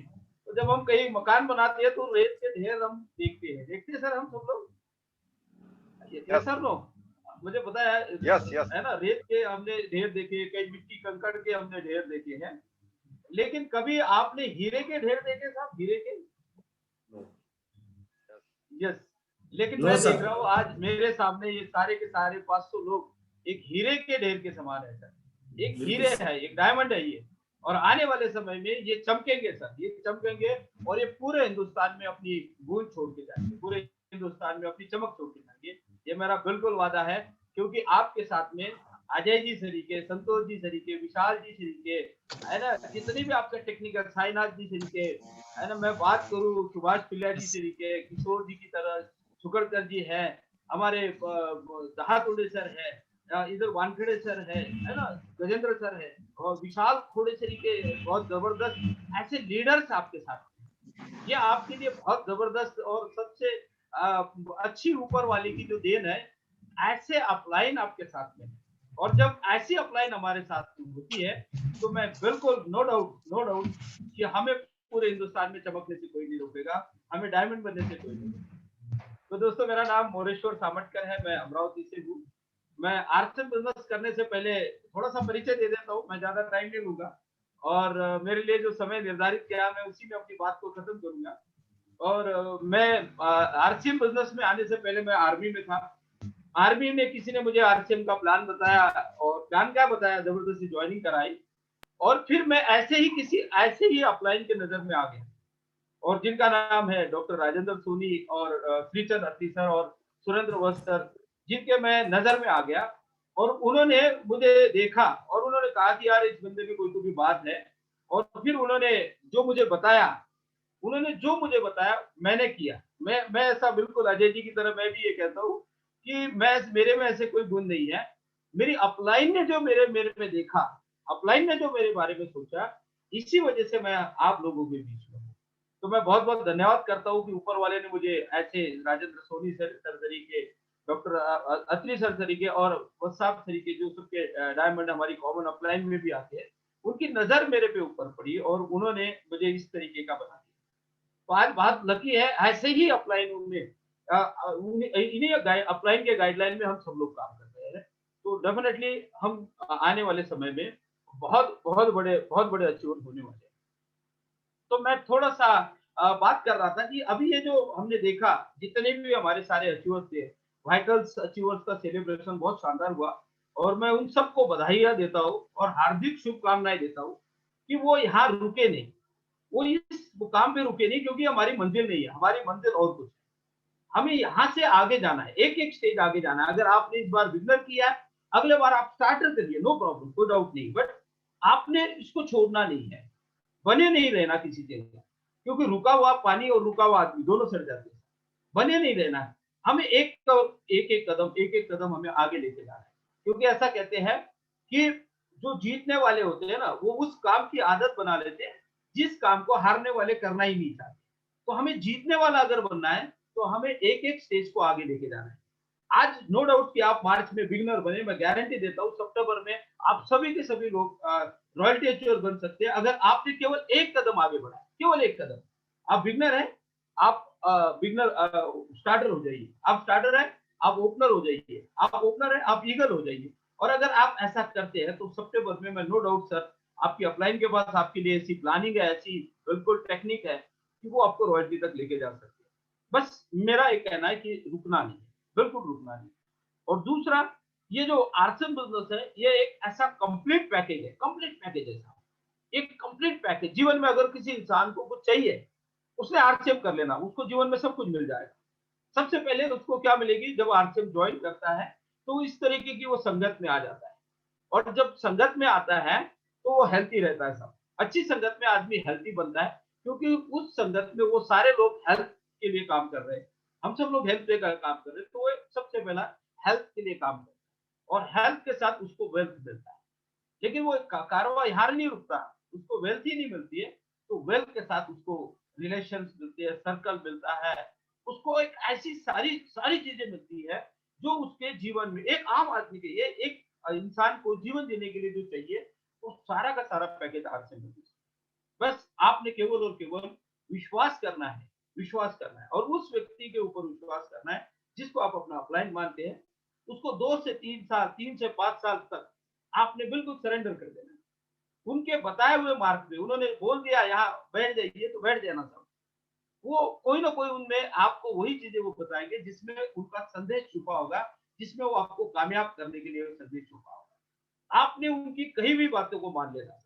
तो जब हम कहीं मकान बनाते हैं तो रेत के ढेर हम देखते हैं सर, हम सब लोग। Yes. सर नो, मुझे पता है। Yes, yes. है ना, रेत के हमने ढेर देखे, कई मिट्टी कंकड़ के हमने ढेर देखे हैं, लेकिन कभी आपने हीरे के ढेर देखे साहब? हीरे के? यस। लेकिन मैं देख रहा हूँ आज मेरे सामने ये सारे के सारे 500 लोग एक हीरे के ढेर के समान है सर। एक हीरे है, एक डायमंड है ये, और आने वाले समय में ये चमकेंगे सर, ये चमकेंगे और ये पूरे हिंदुस्तान में अपनी गूंज छोड़ के जाएंगे, पूरे हिंदुस्तान में अपनी चमक छोड़ के जाएंगे। ये मेरा बिल्कुल वादा है, क्योंकि आपके साथ में अजय जी सरीके, संतोष जी सरीके, विशाल जी सरीके, है ना, जितनी भी आपका टेक्निकल, साईनाथ जी सरीके, है ना, मैं बात करूँ सुभाष पिल्ला जी सरीके, किशोर जी की तरह सुकड़कर जी है, हमारे दहातोड़े सर है, इधर वानखेड़े सर है ना, गजेंद्र सर है, और विशाल खोड़े सरीके, बहुत जबरदस्त ऐसे लीडर्स आपके साथ। ये आपके लिए बहुत जबरदस्त और सबसे अच्छी ऊपर वाले की जो देन है, ऐसे अपलाइन आपके साथ में। और जब ऐसी अपलाइन हमारे साथ होती है तो मैं बिल्कुल नो डाउट कि हमें पूरे हिंदुस्तान में चमकने से कोई नहीं रोकेगा, हमें डायमंड बनने से कोई नहीं। तो दोस्तों, मेरा नाम मोरेश्वर सामटकर है, मैं अमरावती से हूँ। मैं आरसीएम बिजनेस करने से पहले थोड़ा सा परिचय दे देता हूँ, मैं ज्यादा टाइम नहीं लूंगा, और मेरे लिए जो समय निर्धारित किया मैं उसी में अपनी बात को खत्म करूंगा। और मैं आरसीएम बिजनेस में आने से पहले मैं आर्मी में था। आर्मी में किसी ने मुझे आरसीएम का प्लान बताया, और प्लान क्या बताया, जबरदस्ती ज्वाइनिंग कराई, और फिर मैं ऐसे ही अपलाइन के नजर में आ गया, और जिनका नाम है डॉक्टर राजेंद्र सोनी और श्रीचंद अत्ती सर और सुरेंद्र वस्त सर, जिनके मैं नजर में आ गया। और उन्होंने मुझे देखा और उन्होंने कहा कि यार इस बंदे में कोई तो भी बात है। और फिर उन्होंने जो मुझे बताया मैंने किया। मैं ऐसा बिल्कुल अजय जी की तरह मैं भी ये कहता हूँ कि मेरे में ऐसे कोई गुण नहीं है। मेरी अपलाइन ने जो मेरे में देखा, अपलाइन ने जो मेरे बारे में सोचा, इसी वजह से मैं आप लोगों के बीच में हूँ। तो मैं बहुत बहुत धन्यवाद करता हूँ कि ऊपर वाले ने मुझे ऐसे राजेंद्र सोनी सर तरीके, डॉक्टर अत्री सर तरीके और वसाब तरीके, जो सबके डायमंड हमारी कॉमन अपलाइन में भी आते हैं, उनकी नजर मेरे पे ऊपर पड़ी और उन्होंने मुझे इस तरीके का बना दिया। तो आज बहुत लकी है, ऐसे ही अपलाइन में इन्हीं अपलाइन के गाइडलाइन में हम सब लोग काम कर रहे हैं। तो डेफिनेटली हम आने वाले समय में बहुत बड़े अचीवर होने वाले हैं। तो मैं थोड़ा सा बात कर रहा था कि अभी ये जो हमने देखा, जितने भी हमारे सारे अचीवर्स थे, वाइटल्स अचीवर्स का सेलिब्रेशन बहुत शानदार हुआ और मैं उन सबको बधाइयाँ देता हूँ और हार्दिक शुभकामनाएं देता हूँ कि वो यहाँ रुके नहीं, वो इस मुकाम पे रुके नहीं, क्योंकि हमारी मंजिल नहीं है, हमारी मंजिल और कुछ है। हमें यहाँ से आगे जाना है, एक-एक स्टेज आगे जाना है। अगर आपने इस बार बिगिनर किया है, अगले बार आप स्टार्टर करिए, नो प्रॉब्लम, कोई डाउट नहीं, बट आपने इसको छोड़ना नहीं है, बने नहीं रहना किसी जगह, क्योंकि रुका हुआ पानी और रुका हुआ आदमी दोनों सड़ जाते हैं। बने नहीं रहना है, हमें एक-एक कदम हमें आगे लेके जाना है, क्योंकि ऐसा कहते हैं कि जो जीतने वाले होते हैं ना, वो उस काम की आदत बना लेते हैं, जिस काम को हारने वाले करना ही नहीं चाहते। तो हमें जीतने वाला अगर बनना है, तो हमें एक-एक स्टेज को आगे लेके जाना है। आज नो डाउट कि आप मार्च में बिगिनर बने, मैं गारंटी देता हूँ सितंबर में आप सभी के सभी लोग रॉयल्टी अचीवर बन सकते हैं, अगर आपने केवल एक कदम आगे बढ़ा है, केवल एक कदम। आप बिगिनर हैं, आप बिगिनर स्टार्टर हो जाइए, आप स्टार्टर हैं, आप ओपनर हो जाइए, आप ओपनर हैं, आप ईगल हो जाइए। और अगर आप ऐसा करते हैं तो सितंबर में मैं नो डाउट सर, आपकी अपलाइन के पास आपके लिए ऐसी प्लानिंग है, ऐसी बिल्कुल टेक्निक है कि वो आपको रॉयल्टी तक लेके जा सकती है। बस मेरा एक कहना है कि रुकना नहीं है, बिल्कुल रुकना नहीं। और दूसरा, ये जो आरसीएम बिजनेस है, ये एक ऐसा कंप्लीट पैकेज है, कंप्लीट पैकेज है साहब, एक कंप्लीट पैकेज। जीवन में अगर किसी इंसान को कुछ चाहिए, उसने आरसीएम कर लेना, उसको जीवन में सब कुछ मिल जाएगा। सबसे पहले उसको क्या मिलेगी, जब आरसीएम ज्वाइन करता है तो इस तरीके की वो संगत में आ जाता है, और जब संगत में आता है तो वो हेल्थी रहता है साहब। अच्छी संगत में आदमी हेल्थी बनता है, क्योंकि उस संगत में वो सारे लोग हेल्थ के लिए काम कर रहे हैं, हम सब लोग हेल्थ पे काम कर रहे हैं, तो वो सबसे पहला हेल्थ के लिए काम करता है और हेल्थ के साथ उसको वेल्थ मिलता है। लेकिन वो कारवां यहाँ नहीं रुकता, उसको वेल्थ ही नहीं मिलती है, तो वेल्थ के साथ उसको रिलेशंस मिलते हैं, सर्कल मिलता है, उसको एक ऐसी सारी सारी चीजें मिलती है जो उसके जीवन में एक आम आदमी के लिए, एक इंसान को जीवन जीने के लिए जो चाहिए, वो सारा का सारा पैकेज आरसीएम में मिलता है। बस आपने केवल और केवल विश्वास करना है, विश्वास करना है, और उस व्यक्ति के ऊपर विश्वास करना है जिसको आप अपना अपलाइन मानते हैं, उसको 2 से 3 साल, 3 से 5 साल तक आपने बिल्कुल सरेंडर कर देना है। उनके बताए हुए मार्ग पे उन्होंने बोल दिया यहाँ बैठ जाइए, तो बैठ जाना सब। वो कोई ना कोई उनमें आपको वही चीजें वो बताएंगे जिसमें उनका संदेश छुपा होगा, जिसमें वो आपको कामयाब करने के लिए संदेश छुपा होगा। आपने उनकी कही भी बातों को मान लेना,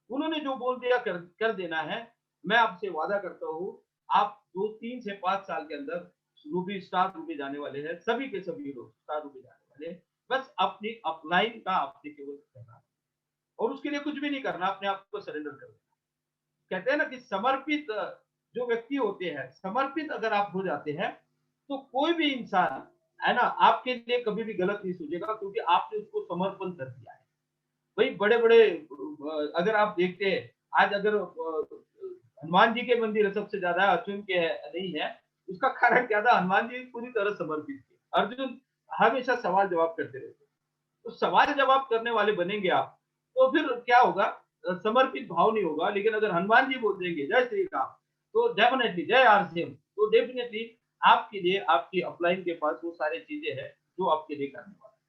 उन्होंने जो बोल दिया कर देना है। मैं आपसे वादा करता हूँ, आप 2-3 से 5 साल के अंदर रूबी स्टार रूबी जाने वाले हैं, सभी के सभी लोग स्टार रूबी जाने वाले हैं। बस अपनी अपलाइन का आपने केवल करना है, और उसके लिए कुछ भी नहीं करना, अपने आप को सरेंडर कर देना। कहते हैं ना कि समर्पित जो व्यक्ति होते हैं, समर्पित अगर आप हो जाते हैं, तो कोई भी इंसान है ना आपके लिए कभी भी गलत नहीं सोचेगा, क्योंकि आपने उसको समर्पण कर दिया है। भाई बड़े-बड़े अगर आप देखते हैं, आज अगर हनुमान जी के मंदिर सबसे ज्यादा अर्जुन के नहीं है, उसका कारण क्या था, हनुमान जी पूरी तरह समर्पित थे, अर्जुन हमेशा सवाल जवाब करते रहते। तो सवाल जवाब करने वाले बनेंगे आप, तो फिर क्या होगा, समर्पित भाव नहीं होगा। लेकिन अगर हनुमान जी बोल देंगे जय श्री राम, तो डेफिनेटली जय आरसीएम, तो डेफिनेटली आपके लिए आपकी अपलाइन के पास वो सारी चीजें हैं जो आपके लिए करने वाला है।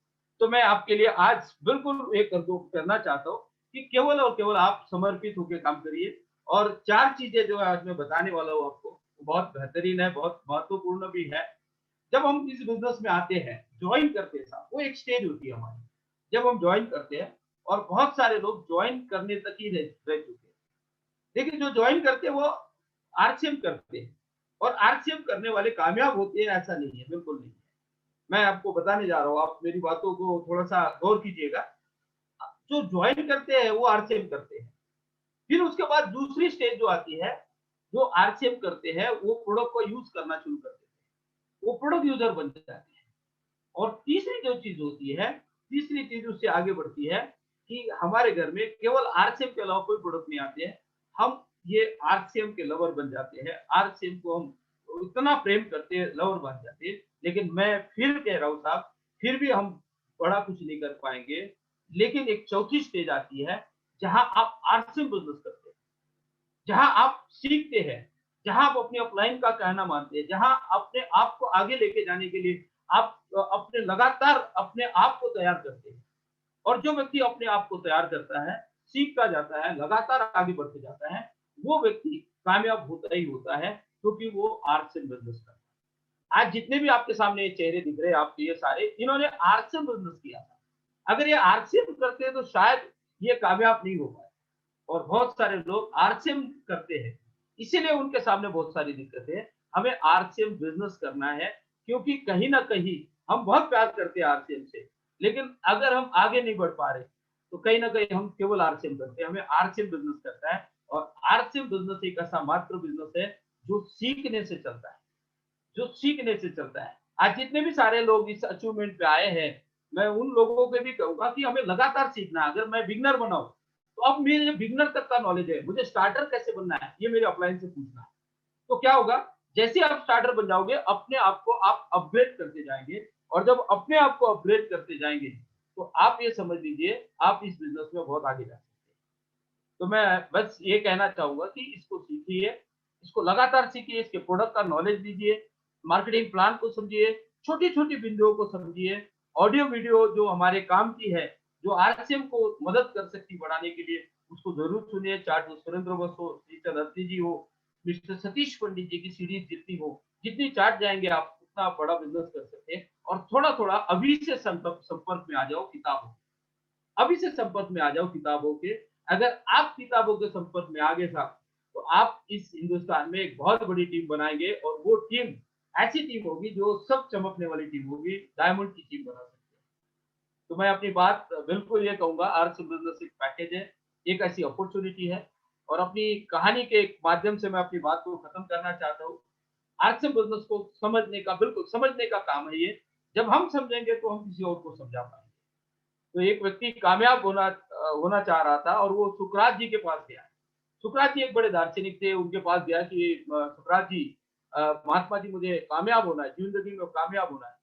तो मैं आपके लिए आज बिल्कुल एक करना चाहता हूँ कि केवल और केवल आप समर्पित होकर काम करिए, और 4 चीजें जो आज मैं बताने वाला हूँ आपको, बहुत बेहतरीन है, बहुत महत्वपूर्ण भी है। जब हम इस बिजनेस में आते हैं, ज्वाइन करते हैं साहब, वो एक स्टेज होती है हमारी, जब हम ज्वाइन करते हैं, और बहुत सारे लोग ज्वाइन करने तक ही रह चुके हैं, लेकिन जो ज्वाइन करते हैं वो आरसीएम करते हैं, और आरसीएम करने वाले कामयाब होते हैं, ऐसा नहीं है, बिल्कुल नहीं है। मैं आपको बताने जा रहा हूँ, आप मेरी बातों को थोड़ा सा गौर कीजिएगा। जो ज्वाइन करते हैं वो आरसीएम करते हैं, फिर उसके बाद दूसरी स्टेज जो आती है, जो आरसीएम करते हैं वो प्रोडक्ट को यूज करना शुरू कर देते हैं, वो प्रोडक्ट यूजर बन जाते हैं। और तीसरी जो चीज होती है, तीसरी चीज उससे आगे बढ़ती है कि हमारे घर में केवल आरसीएम के अलावा कोई प्रोडक्ट नहीं आते हैं, हम ये आरसीएम के लवर बन जाते हैं, आरसीएम को हम इतना प्रेम करते हैं, लवर बन जाते हैं। लेकिन मैं फिर कह रहा हूँ साहब, फिर भी हम बड़ा कुछ नहीं कर पाएंगे। लेकिन एक चौथी स्टेज आती है जहां आप आरसीएम बिजनेस करते हैं, जहां आप सीखते हैं जहां आप अपनी अपलाइन का कहना मानते हैं, जहां अपने आप को आगे लेके जाने के लिए आप अपने लगातार अपने आप को तैयार करते हैं। और जो व्यक्ति अपने आप को तैयार करता है, सीखता जाता है, लगातार आगे बढ़ते जाता है, वो व्यक्ति कामयाब होता ही होता है, क्योंकि वो आर्ट से बिजनेस करता है। आज जितने भी आपके सामने ये चेहरे दिख रहे हैं आपके, ये सारे इन्होंने आर्ट से बिजनेस किया था। अगर ये आर्ट से करते तो शायद ये कामयाब नहीं हो पाए। और बहुत सारे लोग आरसीएम करते हैं, इसीलिए उनके सामने बहुत सारी दिक्कतें हैं। हमें आरसीएम बिजनेस करना है, क्योंकि कहीं ना कहीं हम बहुत प्यार करते हैं आरसीएम से, लेकिन अगर हम आगे नहीं बढ़ पा रहे तो कहीं ना कहीं हम केवल आरसीएम करते हैं। हमें आरसीएम बिजनेस करता है, और आरसीएम बिजनेस एक ऐसा मात्र बिजनेस है जो सीखने से चलता है, जो सीखने से चलता है। आज जितने भी सारे लोग इस अचीवमेंट पे आए हैं, मैं उन लोगों को भी कहूंगा कि हमें लगातार सीखना है। अगर मैं बिगनर बनाऊं तो अब मेरे बिगनर तक का नॉलेज है, मुझे स्टार्टर कैसे बनना है ये मेरे अपलाइन से पूछना है। तो क्या होगा, जैसे आप स्टार्टर बन जाओगे अपने आप को आप अपग्रेड करते जाएंगे, और जब अपने आप को अपग्रेड करते जाएंगे तो आप ये समझ लीजिए आप इस बिजनेस में बहुत आगे जा सकते हैं। तो मैं बस ये कहना चाहूंगा कि इसको सीखिए, इसको लगातार सीखिए, इसके प्रोडक्ट का नॉलेज लीजिए, मार्केटिंग प्लान को समझिए, छोटी छोटी बिंदुओं को समझिए, ऑडियो वीडियो जो हमारे काम की है, जो आरसीएम को मदद कर सकती बढ़ाने के लिए, उसको जरूर सुनिए। चार्ट सुरेंद्र बस हो, टीचर अत्रि जी हो, मिस्टर सतीश पंडित जी की सीरीज जितनी हो, जितनी चार्ट जाएंगे आप उतना बड़ा बिजनेस कर सकते हैं। और थोड़ा थोड़ा अभी से संपर्क में आ जाओ किताबों, अभी से संपर्क में आ जाओ किताबों के। अगर आप किताबों के संपर्क में आ गए साहब, तो आप इस हिंदुस्तान में एक बहुत बड़ी टीम बनाएंगे, और वो टीम ऐसी टीम होगी जो सब चमकने वाली टीम होगी, डायमंड की टीम बना सकते हैं। तो मैं अपनी बात बिल्कुल ये कहूंगा, आर्ट्स बिजनेस एक पैकेज है, एक ऐसी अपॉर्चुनिटी है। और अपनी कहानी के माध्यम से मैं अपनी बात को खत्म करना चाहता हूँ। आर्ट्स बिजनेस को समझने का, बिल्कुल समझने का काम है ये। जब हम समझेंगे तो हम किसी और को समझा पाएंगे। तो एक व्यक्ति कामयाब होना चाह रहा था, और वो सुकरात जी के पास गया। सुकरात जी एक बड़े दार्शनिक थे, उनके पास गया कि सुकरात जी, महात्मा जी, मुझे कामयाब होना है, जिंदगी में कामयाब होना है।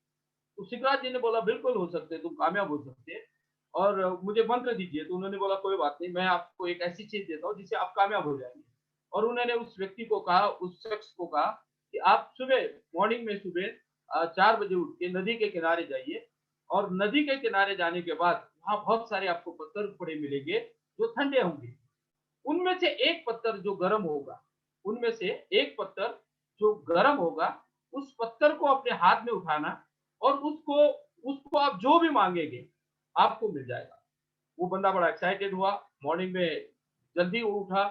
तो सुकरात जी ने बोला बिल्कुल हो सकते हैं, तुम कामयाब हो सकते हैं, और मुझे मंत्र दीजिए। तो उन्होंने बोला कोई बात नहीं, मैं आपको एक ऐसी चीज देता हूँ जिससे आप कामयाब हो जाएंगे। और उन्होंने उस व्यक्ति को कहा, उस शख्स को कहा कि आप सुबह मॉर्निंग में सुबह 4 बजे उठ के नदी के किनारे जाइए, और नदी के किनारे जाने के बाद वहां बहुत सारे आपको पत्थर पड़े मिलेंगे जो ठंडे होंगे। उनमें से एक पत्थर जो गर्म होगा, उनमें से एक पत्थर जो गर्म होगा, उस पत्थर को अपने हाथ में उठाना, और उसको उसको आप जो भी मांगेंगे आपको मिल जाएगा। वो बंदा बड़ा एक्साइटेड हुआ, मॉर्निंग में जल्दी वो उठा,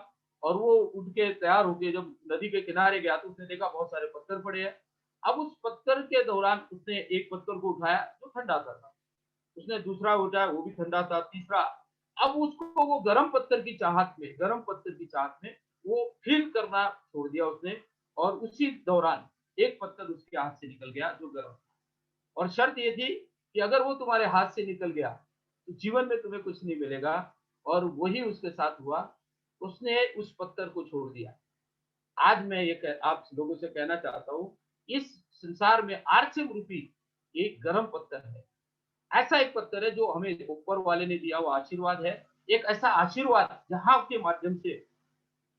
और वो उठ के तैयार होके जब नदी के किनारे गया तो उसने देखा बहुत सारे पत्थर पड़े हैं। अब उस पत्थर के दौरान उसने एक पत्थर को उठाया जो ठंडा था, उसने दूसरा उठाया वो भी ठंडा था, तीसरा। अब उसको वो गर्म पत्थर की चाहत में वो फील करना छोड़ दिया उसने, और उसी दौरान एक पत्थर उसके हाथ से निकल गया जो गर्म था। और शर्त ये थी कि अगर वो तुम्हारे हाथ से निकल गया तो जीवन में तुम्हें कुछ नहीं मिलेगा। और वही उसके साथ हुआ, उसने उस पत्थर को छोड़ दिया। आज मैं ये आप लोगों से कहना चाहता हूँ, इस संसार में आर्थिक रूपी एक गर्म पत्थर है, ऐसा एक पत्थर है जो हमें ऊपर वाले ने दिया हुआ आशीर्वाद है। एक ऐसा आशीर्वाद जहां के माध्यम से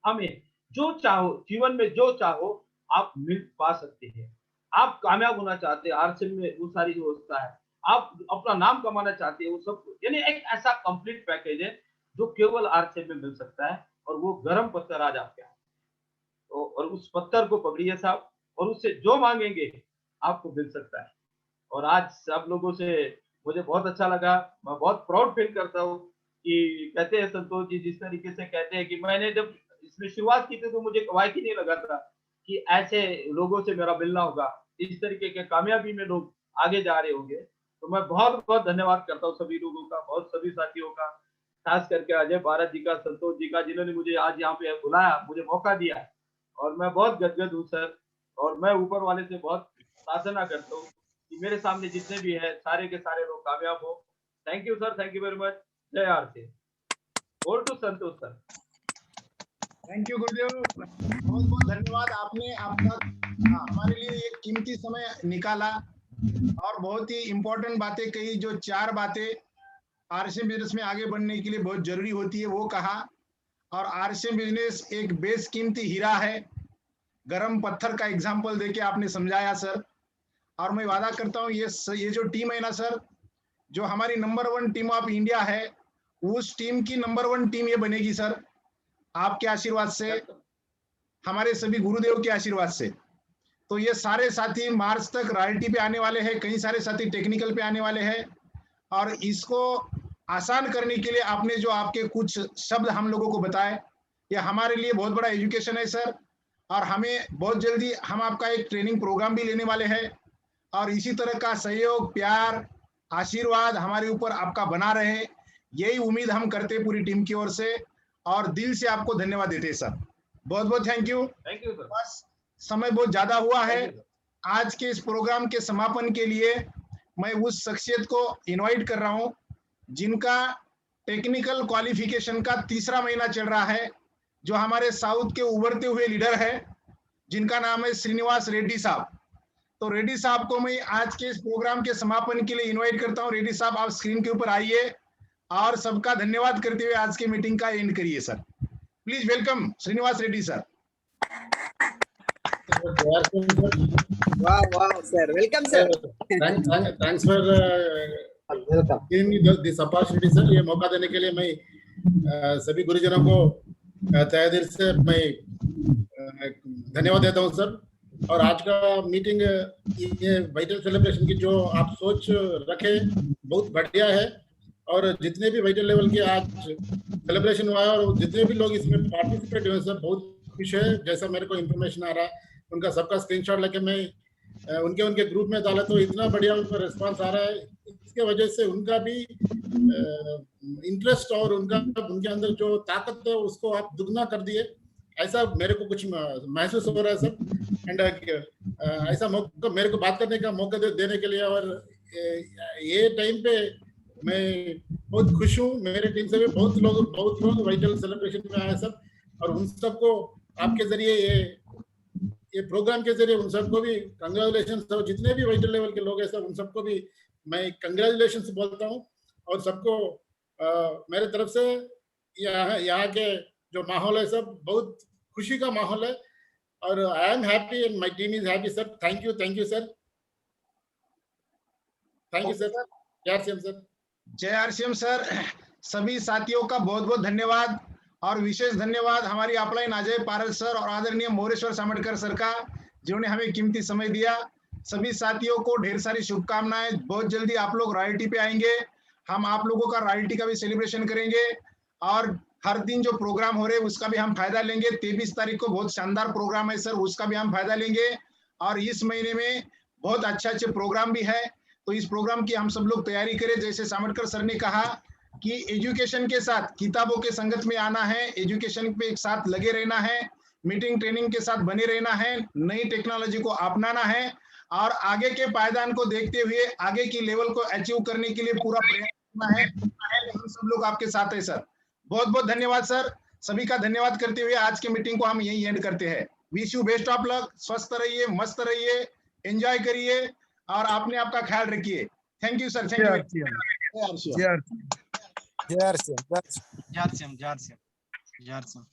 हमें जो चाहो, जीवन में जो चाहो आप मिल पा सकते हैं। आप कामयाब होना चाहते हैं, आरसीएम में वो सारी व्यवस्था है, आप अपना नाम कमाना चाहते हैं, वो सब, यानी एक ऐसा कंप्लीट पैकेज है जो केवल आरसीएम में मिल सकता है। और वो गर्म पत्थर आज आपके हाथ तो, और उस पत्थर को पकड़िए साहब, और उससे जो मांगेंगे आपको मिल सकता है। और आज सब लोगों से मुझे बहुत अच्छा लगा, मैं बहुत प्राउड फील करता हूँ कि कहते हैं संतोष जी जिस तरीके से कहते हैं कि मैंने जब इसमें शुरुआत की थी तो मुझे कवायद ही नहीं लगा था कि ऐसे लोगों से मेरा मिलना होगा, इस तरीके के कामयाबी में लोग आगे जा रहे होंगे। तो मैं बहुत बहुत धन्यवाद करता हूँ सभी लोगों का, बहुत सभी साथियों का, खास करके अजय भारत जी का, संतोष जी का, जिन्होंने मुझे आज यहाँ पे बुलाया, मुझे मौका दिया। और मैं बहुत गदगद हूँ सर, और मैं ऊपर वाले से बहुत प्रार्थना करता हूँ कि मेरे सामने जितने भी है सारे के सारे लोग कामयाब हो। Thank you sir, thank you very much. जय Aarti. Over to Santosh sir. Thank you गुरुदेव, बहुत बहुत धन्यवाद। आपने आपका हमारे लिए एक कीमती समय निकाला और बहुत ही इम्पोर्टेंट बातें कही, जो 4 बातें आरसीएम बिजनेस में आगे बढ़ने के लिए बहुत जरूरी होती है वो कहा। और आरसीएम बिजनेस एक बेशकीमती हीरा है गरम पत्थर का एग्जाम्पल देके आपने समझाया सर। और मैं वादा करता हूँ ये जो टीम है ना सर, जो हमारी नंबर 1 टीम ऑफ इंडिया है, उस टीम की नंबर 1 टीम ये बनेगी सर, आपके आशीर्वाद से, हमारे सभी गुरुदेव के आशीर्वाद से। तो ये सारे साथी मार्च तक रॉयल्टी पे आने वाले हैं, कई सारे साथी टेक्निकल पे आने वाले हैं, और इसको आसान करने के लिए आपने जो आपके कुछ शब्द हम लोगों को बताए, ये हमारे लिए बहुत बड़ा एजुकेशन है सर। और हमें बहुत जल्दी हम आपका एक ट्रेनिंग प्रोग्राम भी लेने वाले हैं, और इसी तरह का सहयोग, प्यार, आशीर्वाद हमारे ऊपर आपका बना रहे, यही उम्मीद हम करते हैं पूरी टीम की ओर से, और दिल से आपको धन्यवाद देते हैं सर। बहुत बहुत थैंक यू सर। बस समय बहुत ज्यादा हुआ है, आज के इस प्रोग्राम के समापन के लिए मैं उस शख्सियत को इनवाइट कर रहा हूं जिनका टेक्निकल क्वालिफिकेशन का 3रा महीना चल रहा है, जो हमारे साउथ के उभरते हुए लीडर है, जिनका नाम है श्रीनिवास रेड्डी साहब। तो रेड्डी साहब को मैं आज के इस प्रोग्राम के समापन के लिए इनवाइट करता हूं। रेड्डी साहब, आप स्क्रीन के ऊपर आइए और सबका धन्यवाद करते हुए आज के मीटिंग का एंड करिए sir. Please welcome Shrinivas Reddy sir. वाह वाह sir, welcome sir. Thanks for giving me this opportunity sir. ये मौका देने के लिए मैं सभी गुरुजनों को तहे दिल से मैं धन्यवाद देता हूं सर। और आज का मीटिंग, ये वाइटल सेलिब्रेशन की जो आप सोच रखे, बहुत बढ़िया है। और जितने भी वाइटल लेवल के आज सेलिब्रेशन हुआ है और जितने भी लोग इसमें पार्टिसिपेट हुए सर, बहुत खुश है। जैसा मेरे को इन्फॉर्मेशन आ रहा है, उनका सबका स्क्रीनशॉट लेके मैं उनके ग्रुप में डाला, तो इतना बढ़िया उनका रिस्पांस आ रहा है। इसके वजह से उनका भी इंटरेस्ट और उनके अंदर जो ताकत है उसको आप दुगना कर दिए, ऐसा मेरे को कुछ महसूस हो रहा है सर। एंड ऐसा मौका मेरे को बात करने का मौका देने के लिए, और ये टाइम पे मैं बहुत खुश हूँ। मेरे टीम से भी बहुत लोग वाइटल सेलिब्रेशन में आए सर, और उन सबको आपके जरिए ये प्रोग्राम के जरिए उन सबको भी कंग्रेचुलेशन। सब जितने भी वाइटल लेवल के लोग हैं सर, उन सबको भी मैं कंग्रेचुलेशन बोलता हूँ। और सबको मेरे तरफ से यहाँ के जो माहौल है सब बहुत खुशी का माहौल है, और I am happy and my team is happy sir. Thank you sir. Thank you sir. जय आरसीएम सर। जय आरसीएम सर। सभी साथियों का बहुत बहुत धन्यवाद, और विशेष धन्यवाद हमारी अपलाइन अजय पारस सर और आदरणीय मोरेश्वर सामटकर सर का, जिन्होंने हमें कीमती समय दिया। सभी साथियों को ढेर सारी शुभकामनाएं। बहुत जल्दी आप लोग रॉयल्टी पे आएंगे, हम आप लोगों का रॉयल्टी का भी सेलिब्रेशन करेंगे, और हर दिन जो प्रोग्राम हो रहे हैं उसका भी हम फायदा लेंगे। 23 तारीख को बहुत शानदार प्रोग्राम है सर, उसका भी हम फायदा लेंगे। और इस महीने में बहुत अच्छे प्रोग्राम भी है, तो इस प्रोग्राम की हम सब लोग तैयारी करें। जैसे सामटकर सर ने कहा कि एजुकेशन के साथ किताबों के संगत में आना है, एजुकेशन पे एक साथ लगे रहना है, मीटिंग ट्रेनिंग के साथ बने रहना है, नई टेक्नोलॉजी को अपनाना है, और आगे के पायदान को देखते हुए आगे की लेवल को अचीव करने के लिए पूरा प्रयास करना है। हम सब लोग आपके साथ है सर। बहुत बहुत धन्यवाद सर। सभी का धन्यवाद करते हुए आज के मीटिंग को हम यही एंड करते हैं। Wish you best of luck. स्वस्थ रहिए, मस्त रहिए, एंजॉय करिए, और आपने आपका ख्याल रखिए। Thank you sir. Thank you. जय आरसीएम। जय आरसीएम।